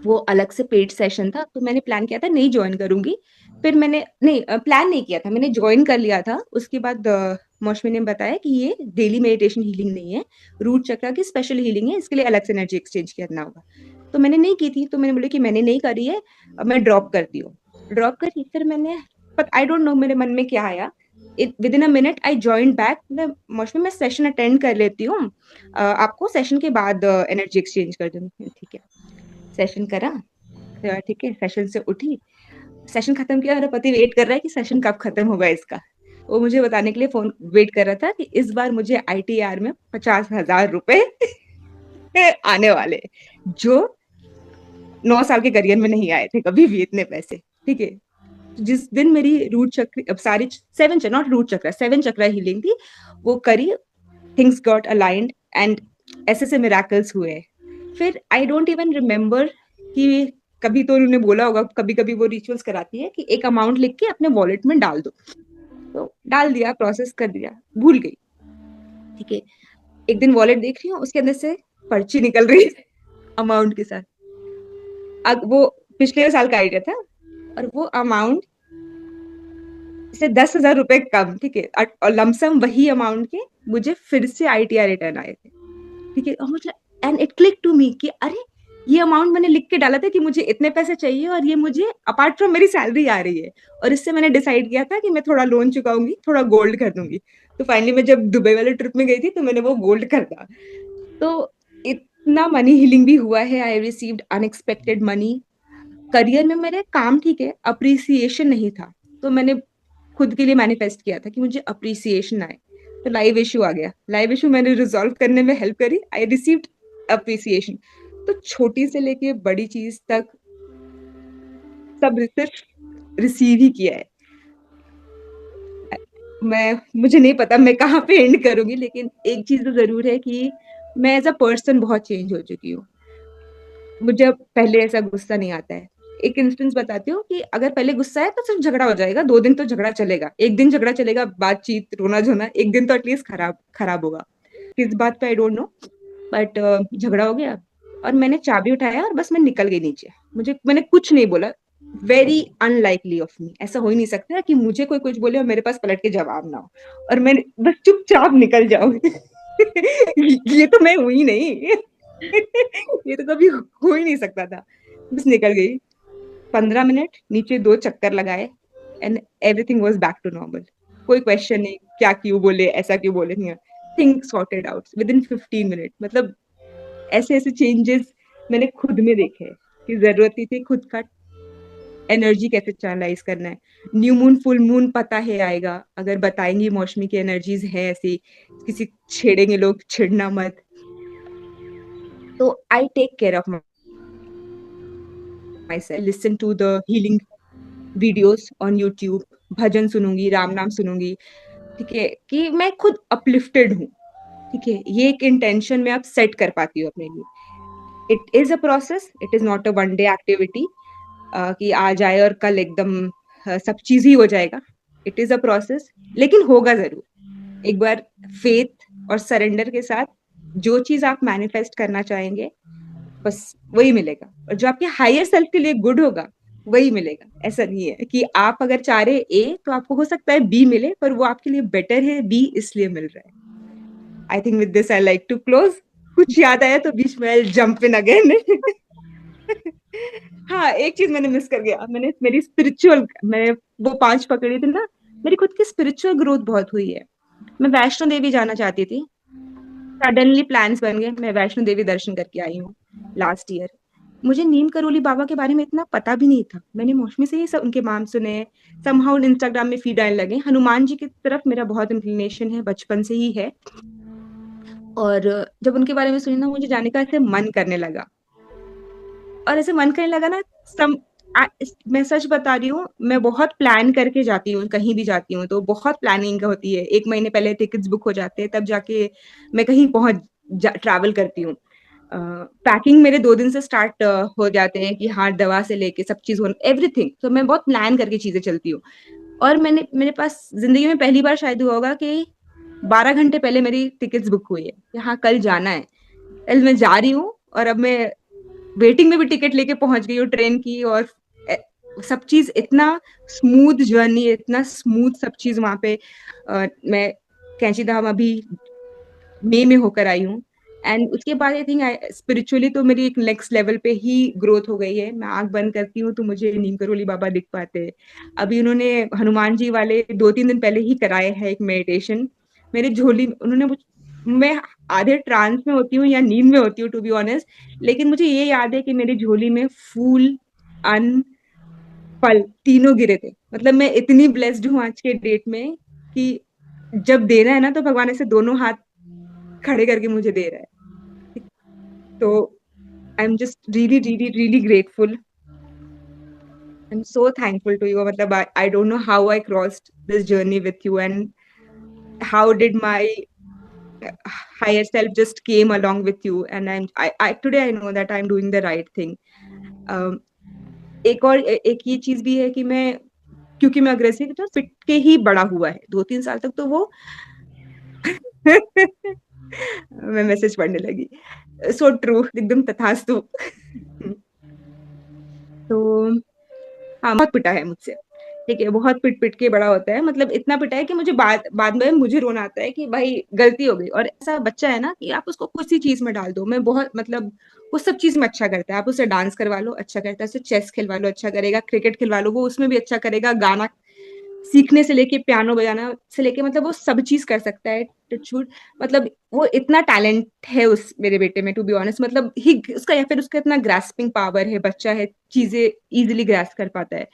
वो अलग से पेड सेशन था। तो मैंने प्लान किया था नहीं ज्वाइन करूंगी, फिर मैंने नहीं प्लान नहीं किया था, मैंने ज्वाइन कर लिया था। उसके बाद मौसमी ने बताया कि ये डेली मेडिटेशन हीलिंग नहीं है, रूट चक्र की स्पेशल हीलिंग है, इसके लिए अलग से एनर्जी एक्सचेंज करना होगा। तो मैंने नहीं की थी, तो मैंने बोली कि मैंने नहीं करी है, अब मैं ड्रॉप करती हूँ। ड्रॉप करी, फिर मैंने, बट आई डोंट नो मेरे मन में क्या आया, with in a minute I join back. मौसमी मैं सेशन अटेंड कर लेती हूँ, आपको सेशन के बाद एनर्जी एक्सचेंज कर दूंगी। ठीक है, सेशन करा, ठीक है, सेशन से उठी, सेशन खत्म किया, मेरा पति वेट कर रहा है कि सेशन कब खत्म होगा इसका। वो मुझे बताने के लिए फोन वेट कर रहा था कि इस बार मुझे ITR में 50,000 रुपए आने वाले, जो 9 साल के करियर में नहीं आए थे कभी भी इतने पैसे। ठीक है। जिस दिन मेरी रूट चक्र, अब सारी सेवन, नॉट रूट चक्र, 7 चक्र हीलिंग थी, वो करी, थिंग्स गॉट अलाइंड एंड ऐसे से मिराकल्स हुए। फिर आई डोंट इवन रिमेम्बर कि कभी तो उन्होंने बोला होगा, कभी कभी वो रिचुअल्स कराती है कि एक अमाउंट लिख के अपने वॉलेट में डाल दो, तो डाल दिया, प्रोसेस कर दिया, भूल गई। ठीक है। एक दिन वॉलेट देख रही हूँ, उसके अंदर से पर्ची निकल रही है अमाउंट के साथ। अब वो पिछले साल का आइडिया था, और वो अमाउंट से 10,000 रुपए कम। ठीक है। और लमसम वही अमाउंट के मुझे फिर से ITR रिटर्न आए थे। ठीक है। और मुझे, and it click to me कि अरे, ये अमाउंट मैंने लिख के डाला था कि मुझे इतने पैसे चाहिए, और ये मुझे अपार्ट फ्रॉम मेरी सैलरी आ रही है। और इससे मैंने डिसाइड किया था कि मैं थोड़ा लोन चुकाऊंगी, थोड़ा गोल्ड कर दूंगी। तो फाइनली मैं जब दुबई वाले ट्रिप में गई थी, तो मैंने वो गोल्ड कर दिया। तो इतना मनी हीलिंग भी हुआ है। I received unexpected money. Career में मेरे काम ठीक है, अप्रिसिएशन नहीं था, तो मैंने खुद के लिए मैनिफेस्ट किया था कि मुझे अप्रिसिएशन आए। तो लाइव इशू आ गया, लाइव इशू मैंने रिजॉल्व करने में हेल्प करी, आई रिसीव्ड अप्रिसिएशन। तो छोटी से लेके बड़ी चीज तक सब सिर्फ रिसीव ही किया है। मुझे नहीं पता मैं कहाँ पे एंड करूंगी, लेकिन एक चीज तो जरूर है कि मैं एज अ पर्सन बहुत चेंज हो चुकी हूँ। मुझे अब पहले ऐसा गुस्सा नहीं आता है। एक इंस्टेंस बताती हूँ कि अगर पहले गुस्सा है तो सिर्फ झगड़ा हो जाएगा, 2 दिन तो झगड़ा चलेगा, एक दिन झगड़ा चलेगा, बातचीत, रोना धोना, एक दिन तो एटलीस्ट खराब खराब होगा। किस बात पे आई डोंट नो, बट झगड़ा हो गया, और मैंने चाबी उठाया और बस मैं निकल गई नीचे। मैंने कुछ नहीं बोला। वेरी अनलाइकली ऑफ मी, ऐसा हो ही नहीं सकता कि मुझे कोई कुछ बोले और मेरे पास पलट के जवाब ना हो, और मैं बस चुपचाप निकल जाऊं। ये तो मैं हुई नहीं। ये तो कभी हो ही नहीं सकता था। बस निकल गई। 15 मिनट नीचे 2 चक्कर लगाए, and everything was back to normal. कोई क्वेश्चन नहीं, क्या क्यों बोले, ऐसा क्यों बोले, नहीं। Thing sorted out within 15 minute. मतलब ऐसे ऐसे चेंजेस मैंने खुद में देखे हैं कि जरूरत ही थी खुद का एनर्जी कैसे चैनलाइज करना है। न्यू मून, फुल मून पता है आएगा, अगर बताएंगी मौसमी की एनर्जीज है ऐसी, किसी छेड़ेंगे लोग, छिड़ना मत। तो I take care of myself, listen to the healing videos on YouTube, भजन सुनूंगी, राम नाम सुनूंगी। ठीक है, कि मैं खुद अपलिफ्टेड हूँ। ठीक है, ये एक इंटेंशन में आप सेट कर पाती हूँ अपने लिए। It is a process, it is not a one day activity कि आज आए और कल एकदम सब चीज ही हो जाएगा। इट इज अ प्रोसेस, लेकिन होगा जरूर। एक बार फेथ और सरेंडर के साथ जो चीज आप मैनिफेस्ट करना चाहेंगे, बस वही मिलेगा। और जो आपके हायर सेल्फ के लिए गुड होगा, वही मिलेगा। ऐसा नहीं है कि आप अगर चाह रहे ए तो आपको हो सकता है बी मिले, पर वो आपके लिए बेटर है बी, इसलिए मिल रहा है। I think with this I like to close. कुछ याद आया तो बीच में जंप इन अगेन। हाँ, एक चीज मैंने मिस कर गया। मैंने मेरी स्पिरिचुअल, मैं वो 5 पकड़ी थी ना, मेरी खुद की स्पिरिचुअल ग्रोथ बहुत हुई है। मैं वैष्णो देवी जाना चाहती थी, सडनली प्लान्स बन गए, मैं वैष्णो देवी दर्शन करके आई हूँ लास्ट ईयर। मुझे नीम करोली बाबा के बारे में इतना पता भी नहीं था, मैंने मौसमी से ही सब उनके नाम सुने, समहाउ इंस्टाग्राम में फीड आने लगे। हनुमान जी की तरफ मेरा बहुत इंक्लिनेशन है, बचपन से ही है। और जब उनके बारे में सुनी ना, मुझे जाने का ऐसे मन करने लगा। और ऐसे मन करने लगा ना, सम मैं सच बता रही हूँ, मैं बहुत प्लान करके जाती हूँ, कहीं भी जाती हूँ तो बहुत प्लानिंग होती है। 1 महीने पहले टिकट्स बुक हो जाते हैं, तब जाके मैं कहीं पहुंच ट्रैवल करती हूँ। पैकिंग मेरे 2 दिन से स्टार्ट हो जाते हैं कि हाँ, दवा से लेके सब चीज हो, एवरीथिंग। तो मैं बहुत प्लान करके चीजें चलती हूँ। और मेरे पास जिंदगी में पहली बार शायद हुआ होगा कि 12 घंटे पहले मेरी टिकट्स बुक हुई है कि हाँ, कल जाना है। कल मैं जा रही हूँ, और अब मैं वेटिंग में भी टिकट लेके पहुंच गई हूँ ट्रेन की। और सब चीज इतना स्मूथ जर्नी, इतना स्मूथ सब चीज वहां पे। मैं कैंची धाम अभी मई में होकर आई हूँ। एंड उसके बाद आई थिंक स्पिरिचुअली तो मेरी एक नेक्स्ट लेवल पे ही ग्रोथ हो गई है। मैं आंख बंद करती हूँ तो मुझे नीम करोली बाबा दिख पाते हैं। अभी उन्होंने हनुमान जी वाले 2-3 दिन पहले ही कराए हैं एक मेडिटेशन। मेरे झोली उन्होंने मैं आधे ट्रांस में होती हूँ या नींद में होती हूँ टू बी ऑनेस्ट, लेकिन मुझे ये याद है कि मेरी झोली में फूल, अन्न, फल तीनों गिरे थे। मतलब मैं इतनी ब्लेस्ड हूँ आज के डेट में कि जब देना है ना तो भगवान ऐसे दोनों हाथ खड़े करके मुझे दे रहा है। तो I am just really really really grateful. I am so thankful to you. मतलब I don't know how I crossed this journey with you, and how did my higher self just came along with you, and I today I know that I'm doing the right thing. um, एक ये चीज भी है कि मैं, क्योंकि मैं aggressive था, फिट के ही बड़ा हुआ है 2-3 साल तक तो वो मैं मैसेज पढ़ने लगी। सो ट्रू, एकदम तथास्तु। तो हाँ, बहुत पिटा है मुझसे, ठीक है, बहुत पिट पिट के बड़ा होता है। मतलब इतना पिटा है कि मुझे बाद बाद में मुझे रोना आता है कि भाई गलती हो गई। और ऐसा बच्चा है ना कि आप उसको कुछ सी चीज में डाल दो, मैं बहुत मतलब वो सब चीज में अच्छा करता है। आप उसे डांस करवा लो, अच्छा करता है, उसे चेस खिलवा लो, अच्छा करेगा, क्रिकेट खिलवा लो, वो उसमें भी अच्छा करेगा, गाना सीखने से लेके पियानो बजाना से लेके, मतलब वो सब चीज कर सकता है। टचवुड, मतलब वो इतना टैलेंट है उस मेरे बेटे में, टू बी ऑनेस्ट। मतलब ही उसका, या फिर उसका इतना ग्रास्पिंग पावर है, बच्चा है, चीजें इजीली ग्रास्प कर पाता है,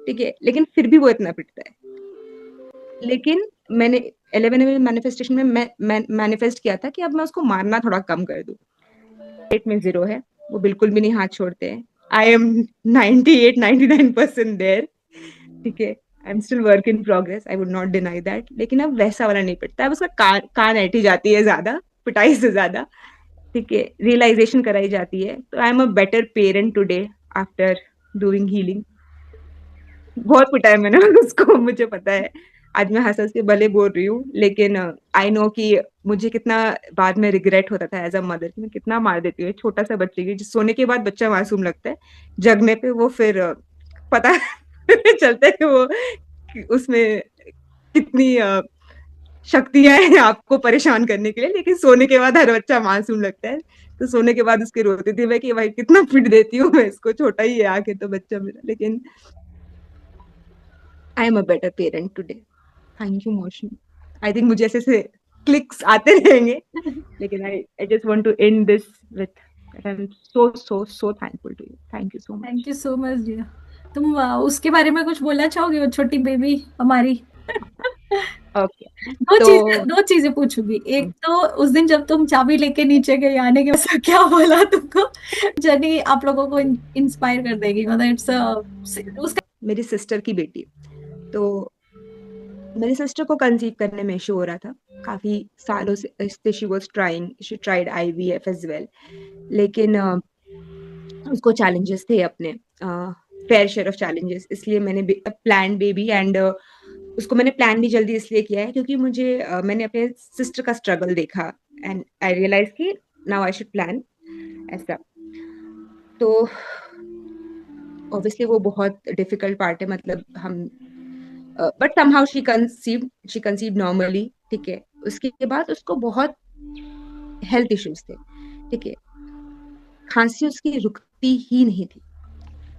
ठीक है, लेकिन फिर भी वो इतना पिटता है। लेकिन मैंने 11 में मैनिफेस्टेशन में मैं मैनिफेस्ट किया था कि अब मैं उसको मारना थोड़ा कम कर दूं। पेट में 0 है, वो बिल्कुल भी नहीं हाथ छोड़ते हैं। आई एम 98-99% देयर, ठीक है। I am still work in progress, I would not deny that. लेकिन अब वैसा वाला नहीं पिटता, अब उसका कान ऐठी जाती है ज्यादा, पिटाई से ज्यादा, ठीक है, रियलाइजेशन कराई जाती है। तो I am a better parent today after doing healing. बहुत पिटाया मैंने उसको, मुझे पता है। आज मैं हंस हंस के भले बोल रही हूँ, लेकिन आई नो कि मुझे कितना बाद में रिग्रेट होता था एज अ मदर कि मैं कितना मार देती हूँ छोटा सा बच्चे की। सोने के बाद बच्चा मासूम लगता है, जगने पे वो फिर पता चलता है कि वो उसमें कितनी शक्तियां हैं आपको परेशान करने के लिए। लेकिन सोने के बाद हर बच्चा मासूम लगता है। तो सोने के बाद उसके रोती थी मैं कि भाई कितना पीट देती हूँ मैं इसको, छोटा ही है आके तो बच्चा मेरा। लेकिन I am a better parent today. Thank you मोशन। आई थिंक मुझे ऐसे से क्लिक्स आते रहेंगे, लेकिन I just want to end this with I am so so so thankful to you. Thank you so
thank
much.
You so much dear. तुम उसके बारे में कुछ बोलना चाहोगे, वो छोटी बेबी हमारी?
ओके। तो
दो चीजें पूछूंगी। एक तो उस दिन जब तुम चाबी लेके नीचे गए, आने के बाद क्या बोला तुमको? जर्नी आप लोगों को इंस्पायर कर देगी, मतलब इट्स उसका।
मेरी सिस्टर की बेटी, तो मेरी सिस्टर को कंसीव करने में इशू हो रहा था काफी सालों से। She was trying, she tried IVF as well, लेकिन उसको चैलेंजेस थे अपने, फेयर शेयर ऑफ चैलेंजेस। इसलिए मैंने प्लान बेबी, एंड उसको मैंने प्लान भी जल्दी इसलिए किया है क्योंकि मुझे मैंने अपने सिस्टर का स्ट्रगल देखा, एंड आई रियलाइज कि नाउ आई शुड प्लान ऐसा। तो ऑब्वियसली वो बहुत डिफिकल्ट पार्ट है, मतलब हम, but somehow she conceive normally, ठीक है। उसके बाद उसको बहुत हेल्थ इश्यूज थे, ठीक है। खांसी उसकी रुकती ही नहीं थी,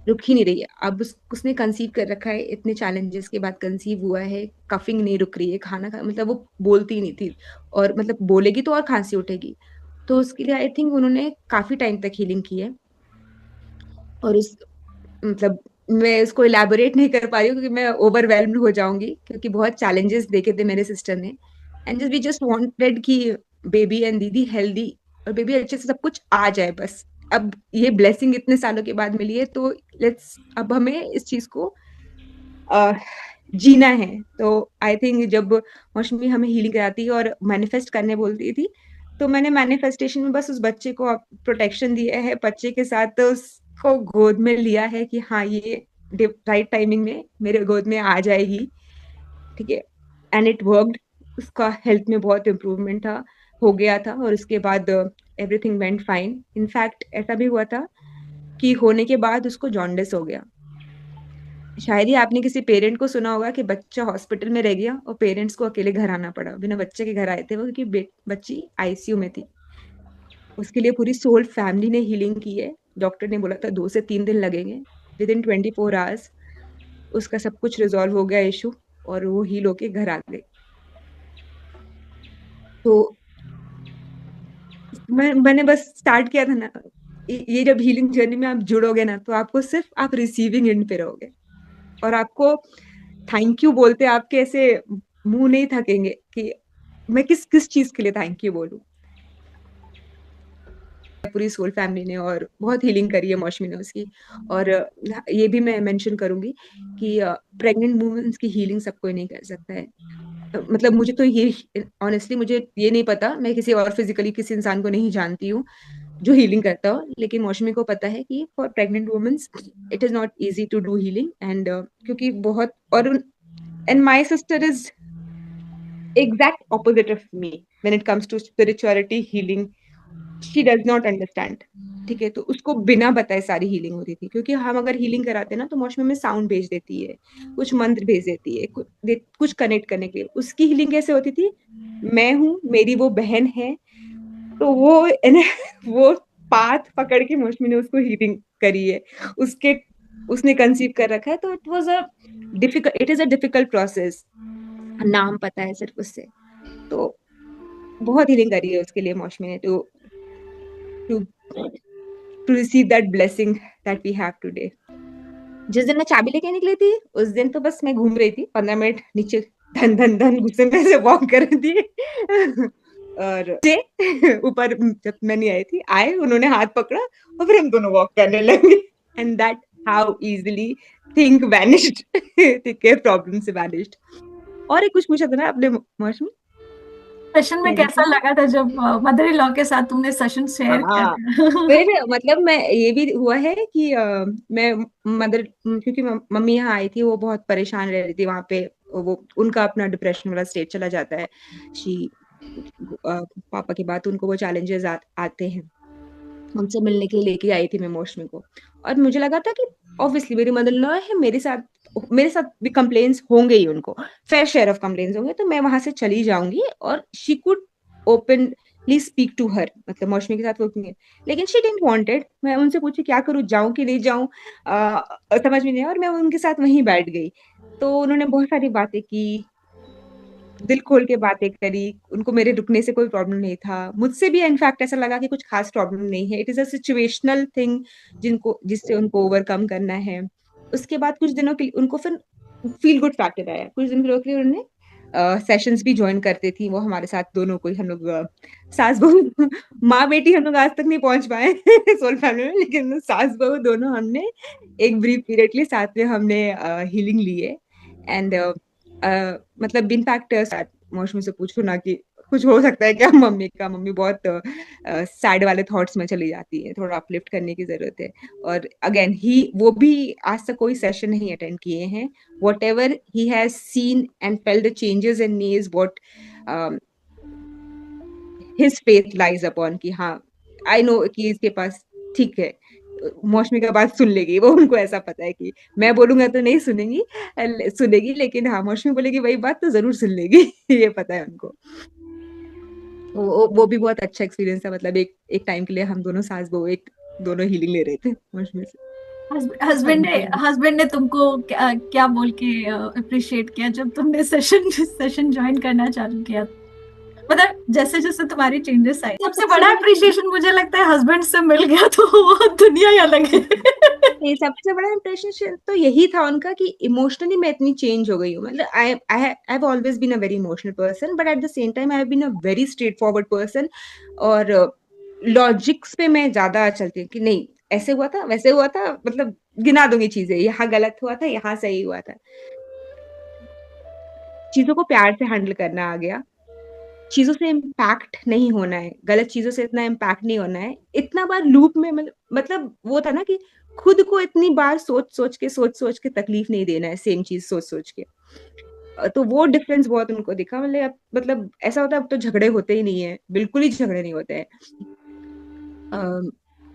रुक ही नहीं रही है। अब उसने कंसीव कर रखा है, इतने चैलेंजेस के बाद कंसीव हुआ है, कफिंग नहीं रुक रही है, खाना खा, मतलब वो बोलती ही नहीं थी, और मतलब बोलेगी तो और खांसी उठेगी। तो उसके लिए आई थिंक उन्होंने काफी टाइम तक हीलिंग की है। और उस, मतलब मैं उसको इलेबोरेट नहीं कर पा रही हूँ क्योंकि मैं ओवरवेल्म्ड हो जाऊंगी, क्योंकि बहुत चैलेंजेस देखे थे मेरे सिस्टर ने। And just we just wanted कि बेबी एंड दीदी हेल्दी, और बेबी अच्छे से सब कुछ आ जाए बस। अब ये ब्लेसिंग इतने सालों के बाद मिली है, तो लेट्स, अब हमें इस चीज को अ, जीना है। तो आई थिंक जब मौसमी हमें हीलिंग कराती है और मैनिफेस्ट करने बोलती थी, तो मैंने मैनिफेस्टेशन में बस उस बच्चे को प्रोटेक्शन दिया है, बच्चे के साथ तो उसको गोद में लिया है कि हाँ ये राइट टाइमिंग में मेरे गोद में आ जाएगी, ठीक है। And it worked. उसका हेल्थ में बहुत इम्प्रूवमेंट था, हो गया था, और उसके बाद एवरीथिंग वेंट फाइन। इनफैक्ट ऐसा भी हुआ था कि होने के बाद उसको जॉन्डिस हो गया। शायद ही आपने किसी पेरेंट को सुना होगा कि बच्चा हॉस्पिटल में रह गया और पेरेंट्स को अकेले घर आना पड़ा, बिना बच्चे के घर आए थे वो, क्योंकि बच्ची आईसीयू में थी। उसके लिए पूरी सोल फैमिली ने हीलिंग की है। डॉक्टर ने बोला था 2 से 3 दिन लगेंगे। विद इन 24 आवर्स उसका सब कुछ रिजॉल्व हो गया इशू, और वो हील होके घर आ गई। तो मैंने बस स्टार्ट किया था ना, ये जब हीलिंग जर्नी में आप जुड़ोगे ना, तो आपको सिर्फ आप रिसीविंग एंड पे रहोगे, और आपको थैंक यू बोलते आपके ऐसे मुंह नहीं थकेंगे कि मैं किस किस चीज के लिए थैंक यू बोलूं। पूरी सोल फैमिली ने और बहुत हीलिंग करी है मौसमी ने उसकी। और ये भी मैं मेंशन करूंगी कि प्रेग्नेंट वुमेन्स की हीलिंग सब कोई नहीं कर सकता है। मतलब मुझे तो ये ऑनेस्टली मुझे ये नहीं पता, मैं किसी और फिजिकली किसी इंसान को नहीं जानती हूँ जो हीलिंग करता हो, लेकिन मौसमी को पता है कि for pregnant womens it is not easy to do healing. And क्योंकि बहुत और and my sister is exact opposite of me when it comes to spirituality healing. She does not understand. ठीक है, तो उसको बिना बताए सारी हीलिंग होती थी, क्योंकि हम अगर हीलिंग कराते हैं ना तो मौसमी में साउंड भेज देती है, कुछ मंत्र भेज देती है, कुछ कनेक्ट करने के लिए। उसकी हीलिंग कैसे होती थी, मैं हूँ, मेरी वो बहन है, तो वो वो पाथ पकड़ के मौसमी ने उसको हीलिंग करी है। उसके उसने कंसीव कर रखा है, तो it is a difficult process. नाम पता है सिर्फ उससे, तो बहुत हीलिंग करी है उसके लिए मौसमी ने, to to receive that blessing that we have today. जिस दिन मैं चाबी लेके निकली थी उस दिन तो बस मैं घूम रही थी 15 मिनट नीचे, धन धन धन गुस्से में से वॉक कर रही थी। और ऊपर जब मैं नहीं आई थी, आए, उन्होंने हाथ पकड़ा और फिर हम दोनों वॉक करने लगे। And that how easily thing vanished. ठीक है, प्रॉब्लम से वैनिश्ड। और एक कुछ पूछा था ना आपने मौसमी,
सेशन में कैसा
मेडिटेशन।
लगा था जब मदर इन लॉ के साथ तुमने सेशन शेयर किया
हाँ,
था?
फिर मतलब मैं ये भी हुआ है कि मैं मदर, क्योंकि मम्मी यहाँ आई थी, वो बहुत परेशान रह रही थी वहां पे। वो उनका अपना डिप्रेशन वाला स्टेज चला जाता है। शी पापा के बाद उनको वो चैलेंजेस आते हैं। उनसे मिलने के लिए लेके आई थी मैं मौसमी को। और मुझे लगा था कि ऑब्वियसली मेरी मदर लॉ है, मेरे साथ भी कंप्लेन्स होंगे ही, उनको फेयर शेयर ऑफ कंप्लेन्स होंगे, तो मैं वहां से चली जाऊंगी और she could openly speak to her, मतलब मौसमी के साथ वो नहीं है। लेकिन शी डिडंट वांटेड। मैं उनसे पूछी क्या करूँ, जाऊं कि नहीं जाऊं, समझ में नहीं आया, और मैं उनके साथ वहीं बैठ गई। तो उन्होंने बहुत सारी बातें की, दिल खोल के बातें करी। उनको मेरे रुकने से कोई प्रॉब्लम नहीं था, मुझसे भी इनफैक्ट ऐसा लगा कि कुछ खास प्रॉब्लम नहीं है, it is a situational thing जिससे उनको ओवरकम करना है। उसके बाद कुछ दिनों के लिए उनको फिर फील गुड फैक्टर आया, कुछ दिनों के लिए उन्होंने सेशंस भी ज्वाइन करती थी वो हमारे साथ, दोनों को ही हम लोग सास बहू माँ बेटी हम लोग आज तक नहीं पहुंच पाए सोल फैमिली में, लेकिन सास बहू दोनों हमने एक ब्रीफ पीरियड के लिए साथ में हमने हीलिंग ली है। एंड मतलब इनफैक्ट मौसमी से पूछो ना कि कुछ हो सकता है क्या मम्मी का, मम्मी बहुत सैड वाले थॉट्स में चली जाती है, थोड़ा अपलिफ्ट करने की जरूरत है। और अगेन ही वो भी आज तक कोई सेशन नहीं अटेंड किए हैं। What ever he has seen and felt the changes in me is what his faith lies upon, कि हाँ आई नो कि इसके पास ठीक है, मौसमी का बात सुन लेगी वो, उनको ऐसा पता है कि मैं बोलूंगा तो नहीं सुनेंगी, सुनेगी, लेकिन हाँ मौसमी बोलेगी वही बात तो जरूर सुन लेगी। ये पता है उनको। वो भी बहुत अच्छा एक्सपीरियंस था, मतलब एक टाइम के लिए हम दोनों सास बहू एक दोनों हीलिंग ले रहे थे मौसमी से।
हस्बैंड ने तुमको क्या बोल के अप्रिशिएट किया जब तुमने सेशन सेशन ज्वाइन करना चालू किया? मतलब जैसे जैसे तुम्हारी चेंजेस आई, सबसे
सबसे
बड़ा
बड़ा
अप्रिशिएशन मुझे लगता है हस्बैंड से मिल गया तो वो दुनिया ही अलग है।
नहीं, सबसे बड़ा इम्प्रेशन तो यही था उनका कि इमोशनली मैं इतनी चेंज हो गई हूँ। मतलब I I have always been a very emotional person, but at the same time I have been a very straightforward person. और लॉजिक्स पे मैं ज्यादा चलती हूँ कि नहीं ऐसे हुआ था वैसे हुआ था, मतलब गिना दूंगी चीजें, यहाँ गलत हुआ था यहाँ सही हुआ था। चीजों को प्यार से हैंडल करना आ गया। चीजों से इम्पैक्ट नहीं होना है, गलत चीजों से इतना इम्पैक्ट नहीं होना है, इतना बार लूप में, मतलब वो था ना कि खुद को इतनी बार सोच सोच के तकलीफ नहीं देना है, सेम चीज सोच सोच के। तो वो डिफरेंस बहुत उनको दिखा। मतलब ऐसा होता है अब तो झगड़े होते ही नहीं है, बिल्कुल ही झगड़े नहीं होते हैं।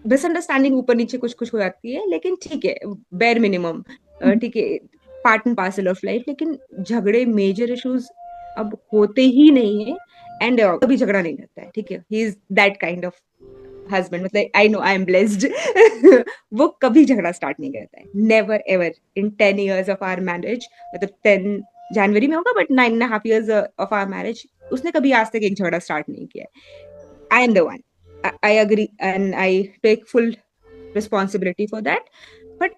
मिसअंडरस्टैंडिंग ऊपर नीचे कुछ कुछ हो जाती है, लेकिन ठीक है, बेर मिनिमम, ठीक है, part and parcel of life. लेकिन झगड़े मेजर इश्यूज अब होते ही नहीं है। एंड कभी झगड़ा नहीं करता है, ठीक है, he is that kind of husband, मतलब I know I am blessed. वो कभी झगड़ा स्टार्ट नहीं करता है, never ever in 10 years of our marriage. मतलब 10 जनवरी में होगा, but 9.5 years of our marriage उसने कभी आज तक एक झगड़ा स्टार्ट नहीं किया है। I am the one, I agree and I take full responsibility for that. But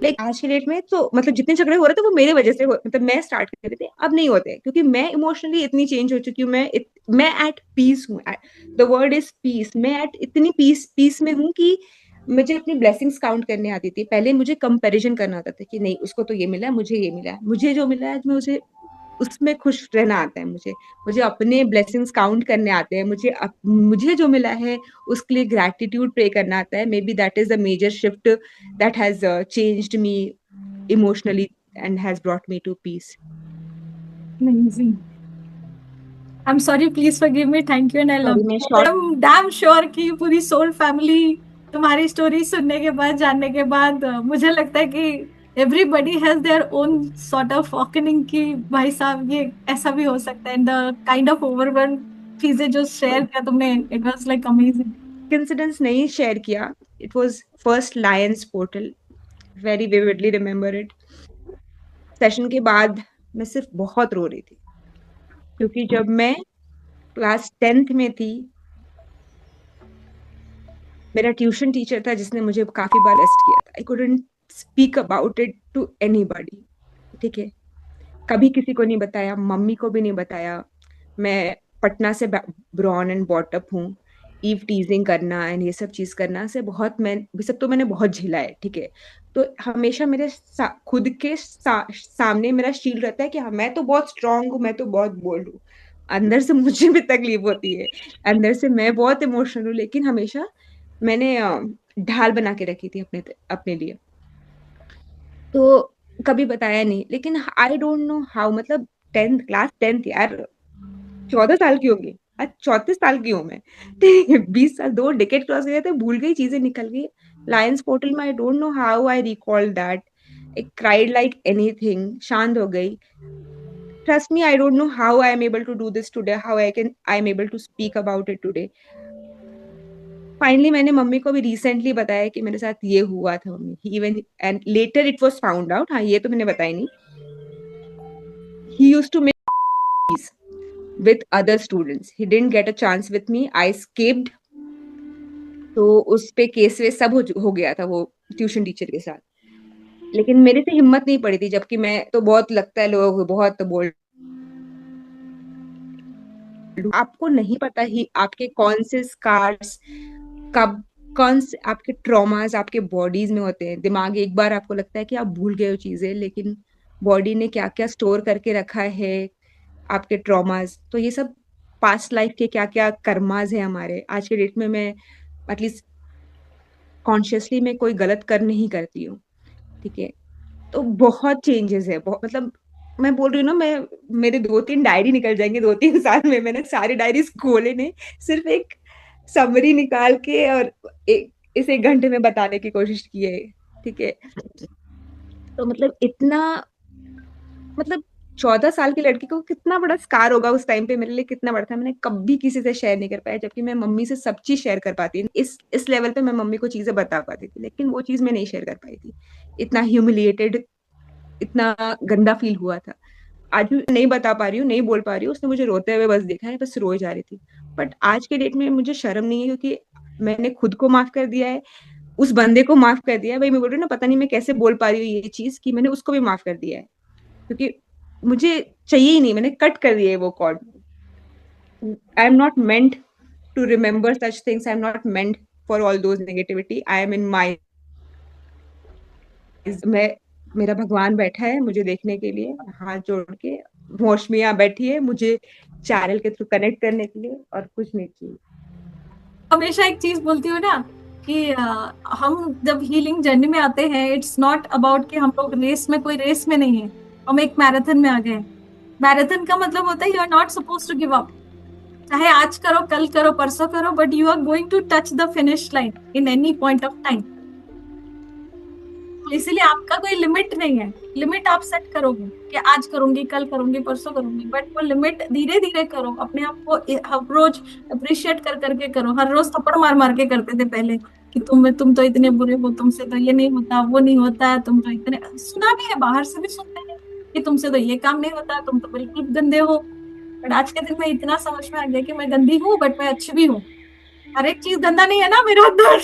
like आज के डेट में तो मतलब जितने झगड़े हो रहे थे वो मेरे वजह से मतलब मैं स्टार्ट कर रही थी, अब नहीं होते क्योंकि मैं इमोशनली इतनी चेंज हो चुकी हूँ। मैं एट पीस हूँ। The word is peace. मैं एट इतनी पीस पीस में हूँ कि मुझे अपनी ब्लेसिंग्स काउंट करने आती थी। पहले मुझे कंपैरिजन करना आता था कि नहीं उसको तो ये मिला है, मुझे ये मिला है, मुझे जो मिला है मुझे उसमें खुश रहना आता है। मुझे मुझे अपने ब्लेसिंग्स काउंट करने आते हैं। मुझे जो मिला है उसके लिए ग्रैटिट्यूड प्रे करना आता है। Maybe that is the major shift that has changed me emotionally and has brought me to peace.
Amazing. I'm sorry, please forgive me. Thank you and I love
sorry मैं
you.
Short.
I'm damn sure कि पूरी soul family तुम्हारी story सुनने के बाद, जानने के बाद, मुझे लगता है कि everybody has their own sort of awakening कि भाई साहब ये ऐसा भी हो सकता है। द काइंड ऑफ ओवरवेल्म चीजें जो शेयर किया तुमने, it was like amazing.
Incidents नहीं शेयर किया। It was first Lions portal. Very vividly remember it. Session के बाद मैं सिर्फ बहुत रो रही थी क्योंकि जब मैं क्लास 10th में थी मेरा ट्यूशन टीचर था जिसने मुझे काफी बार टेस्ट किया था। I couldn't speak about it to anybody. ठीक है, कभी किसी को नहीं बताया, मम्मी को भी नहीं बताया। मैं पटना से ब्रॉन एंड बॉट अप हूँ। ईव टीजिंग करना एंड ये सब चीज करना से बहुत मैं ये सब तो मैंने बहुत झेला है। ठीक है, तो हमेशा मेरे खुद के सामने मेरा शील्ड रहता है कि हाँ मैं तो बहुत स्ट्रांग हूँ, मैं तो बहुत बोल्ड हूँ। अंदर से मुझे भी तकलीफ होती है, अंदर से मैं बहुत इमोशनल हूँ, लेकिन हमेशा मैंने ढाल बना के रखी थी अपने अपने लिए। तो कभी बताया नहीं, लेकिन आई डोंट नो हाउ मतलब 10th यार, 14 साल की होगी आज, 34 साल की हूँ मैं। ठीक है, 20 साल, 2 डिकेड क्रॉस गए थे, भूल गई, चीजें निकल गई। लायंस पोर्टल में I don't know how I recall that. I cried like anything, शांत हो गई। Trust me, I don't know how I am able to do this today, how I am able to speak about it today. Finally मैंने मम्मी को भी recently बताया कि मेरे साथ ये हुआ था मम्मी। Even and later it was found out, हाँ ये तो मैंने बताया नहीं। He used to make with other students. He didn't get a chance with me. I escaped. तो उस पे केस वे सब हो गया था वो ट्यूशन टीचर के साथ। लेकिन मेरे से हिम्मत नहीं पड़ी थी, जबकि मैं तो बहुत लगता है लोगों को बहुत बोल्ड। आपको नहीं पता ही आपके कौन से स्कार्स कब, कौन से आपके ट्रॉमास आपके बॉडीज में होते हैं। दिमाग एक बार आपको लगता है कि आप भूल गए हो चीजें, लेकिन बॉडी ने क्या क्या स्टोर करके रखा है आपके ट्रॉमास। तो ये सब पास्ट लाइफ के क्या क्या कर्मास है हमारे। आज के डेट में मैं एटलीस्ट कॉन्शियसली मैं कोई गलत कर्म नहीं करती हूँ। ठीक है, तो बहुत चेंजेस है, बहुत मतलब मैं बोल रही हूँ ना, मैं मेरे 2-3 डायरी निकल जाएंगे 2-3 साल में। मैंने सारी डायरीज खोले नहीं, सिर्फ एक समरी निकाल के और इस 1 घंटे में बताने की कोशिश की है। ठीक है, तो मतलब इतना मतलब 14 साल की लड़की को कितना बड़ा स्कार होगा उस टाइम पे मेरे लिए, कितना बड़ा था। मैंने कभी किसी से शेयर नहीं कर पाया, जबकि मैं मम्मी से सब चीज शेयर कर पाती। इस लेवल पे मैं मम्मी को चीजें बता पाती थी, लेकिन वो चीज मैं नहीं शेयर कर पाई थी। इतना ह्यूमिलिएटेड, इतना गंदा फील हुआ था। आज भी नहीं बता पा रही हूँ, नहीं बोल पा रही हूँ। उसने मुझे रोते हुए बस देखा है, बस रोए जा रही थी। बट आज के डेट में मुझे शर्म नहीं है, क्योंकि मैंने खुद को माफ कर दिया है, उस बंदे को माफ कर दिया है। भाई मैं बोल रही हूँ ना, पता नहीं मैं कैसे बोल पा रही हूँ ये चीज कि मैंने उसको भी माफ कर दिया है, क्योंकि मुझे चाहिए ही नहीं, मैंने कट कर दिया है वो cord. I am not meant to remember such things, I am not meant for all those negativity. I am in my, मैं, मेरा भगवान बैठा है मुझे देखने के लिए, हाथ जोड़ के। मौसमी यहाँ बैठी है मुझे चैनल के थ्रू कनेक्ट करने के लिए, और कुछ नहीं चाहिए।
हमेशा एक चीज बोलती हूँ ना कि हम जब हीलिंग जर्नी में आते हैं, इट्स नॉट अबाउट कि हम लोग रेस में, कोई रेस में नहीं है, हम एक मैराथन में आ गए हैं। मैराथन का मतलब होता है you are not suppose to give up. चाहे आज करो, कल करो, परसों करो, but you are going to touch the finish line in any point of time. इसीलिए आपका कोई लिमिट नहीं है। लिमिट आप सेट करोगे कि आज करूंगी, कल करूंगी, परसों करूंगी, बट वो लिमिट धीरे धीरे करो। अपने आप को हर रोज अप्रिशिएट कर करके करो। हर रोज थप्पड़ मार मार के करते थे पहले कि तुम तो इतने बुरे हो, तुमसे तो ये नहीं होता, वो नहीं होता है, तुम तो इतने, सुना भी है, बाहर से भी सुनते हैं कि तुमसे तो ये काम नहीं होता, तुम तो बिल्कुल गंदे हो। बट आज के दिन में इतना समझ में आ गया कि मैं गंदी हूँ बट मैं अच्छी भी हूँ। हर एक चीज गंदा नहीं है ना मेरे अंदर।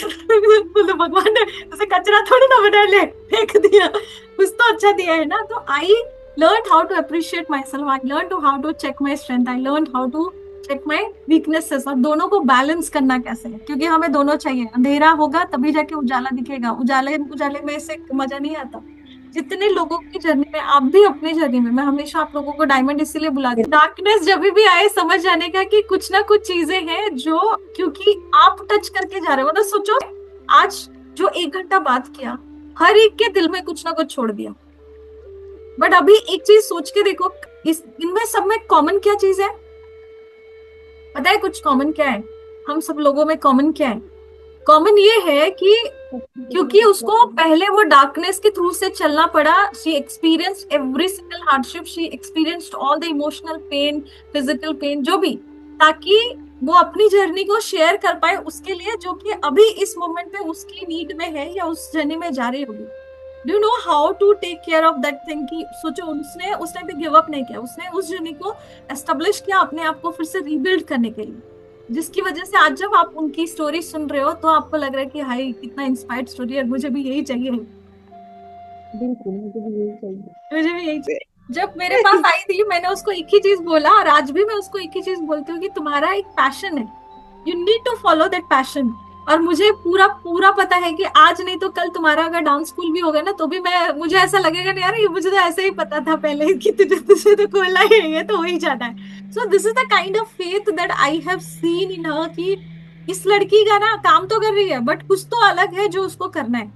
तो भगवान ने उसे कचरा थोड़ी ना बना ले फेंक दिया, कुछ तो अच्छा दिया है ना। तो I learn how to appreciate myself, I learn to how to check my strength, I learn how to check my weaknesses, और दोनों को बैलेंस करना कैसे है, क्योंकि हमें दोनों चाहिए। अंधेरा होगा तभी जाके उजाला दिखेगा, उजाले उजाले में से मजा नहीं आता। जितने लोगों की जर्नी में, आप भी अपनी जर्नी में, मैं हमेशा आप लोगों को डायमंड इसीलिए बुलाती हूँ, डार्कनेस जब भी आए समझ जाने का कि कुछ ना कुछ चीजें हैं जो, क्योंकि आप टच करके जा रहे हो। मतलब सोचो, आज जो 1 घंटा बात किया, हर एक के दिल में कुछ ना कुछ छोड़ दिया। बट अभी एक चीज सोच के देखो, इस इनमें सब में कॉमन क्या चीज है? पता है कुछ कॉमन क्या है? हम सब लोगों में कॉमन क्या है? कॉमन ये है कि क्योंकि उसको पहले वो डार्कनेस के थ्रू से चलना पड़ा, she experienced every single hardship, she experienced all the emotional pain, physical pain, जो भी, ताकि वो अपनी जर्नी को शेयर कर पाए उसके लिए, जो कि अभी इस मोमेंट पे उसकी नीड में है या उस जर्नी में जा रही होगी। Do you know how to take care of that thing? कि सोचो, उसने उस टाइम पे गिव अप नहीं किया, उसने उस जर्नी को एस्टेब्लिश किया अपने आप को फिर से रीबिल्ड करने के लिए, जिसकी वजह से आज जब आप उनकी स्टोरी सुन रहे हो तो आपको लग रहा है कि हाय कितना इंस्पायर्ड स्टोरी है, मुझे भी यही चाहिए,
बिल्कुल, मुझे भी यही चाहिए।
मुझे भी यही चाहिए। जब मेरे पास आई थी मैंने उसको एक ही चीज बोला, और आज भी मैं उसको एक ही चीज बोलती हूँ कि तुम्हारा एक पैशन है, you need to follow that passion. और मुझे पूरा पूरा पता है कि आज नहीं तो कल तुम्हारा अगर डांस स्कूल भी होगा ना, तो भी मैं, मुझे ऐसा लगेगा नहीं यार, ये मुझे तो ऐसे ही पता था पहले कि तुझे तुझे तो खोलना ही है, तो हो ही जाना है। So this is the kind of faith that I have seen in her, कि इस लड़की का ना काम तो कर रही है, बट कुछ तो अलग है जो उसको करना है।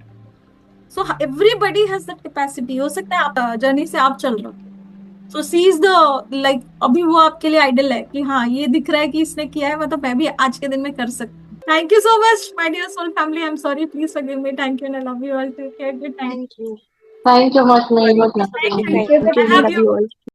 So everybody has that capacity. हो सकता है आप जर्नी से आप चल रहे हो, सो सी इज द, लाइक अभी वो आपके लिए आइडल है कि हाँ ये दिख रहा है कि इसने किया है, मतलब मैं भी आज के दिन में कर सकती हूँ। Thank you so much my dear soul family, I am sorry, please forgive me, thank you and I love you all, take care, good night.
Thank you. Thank you much, Mary. It was lovely.
Thank you,
I
we
have
love
you
you all.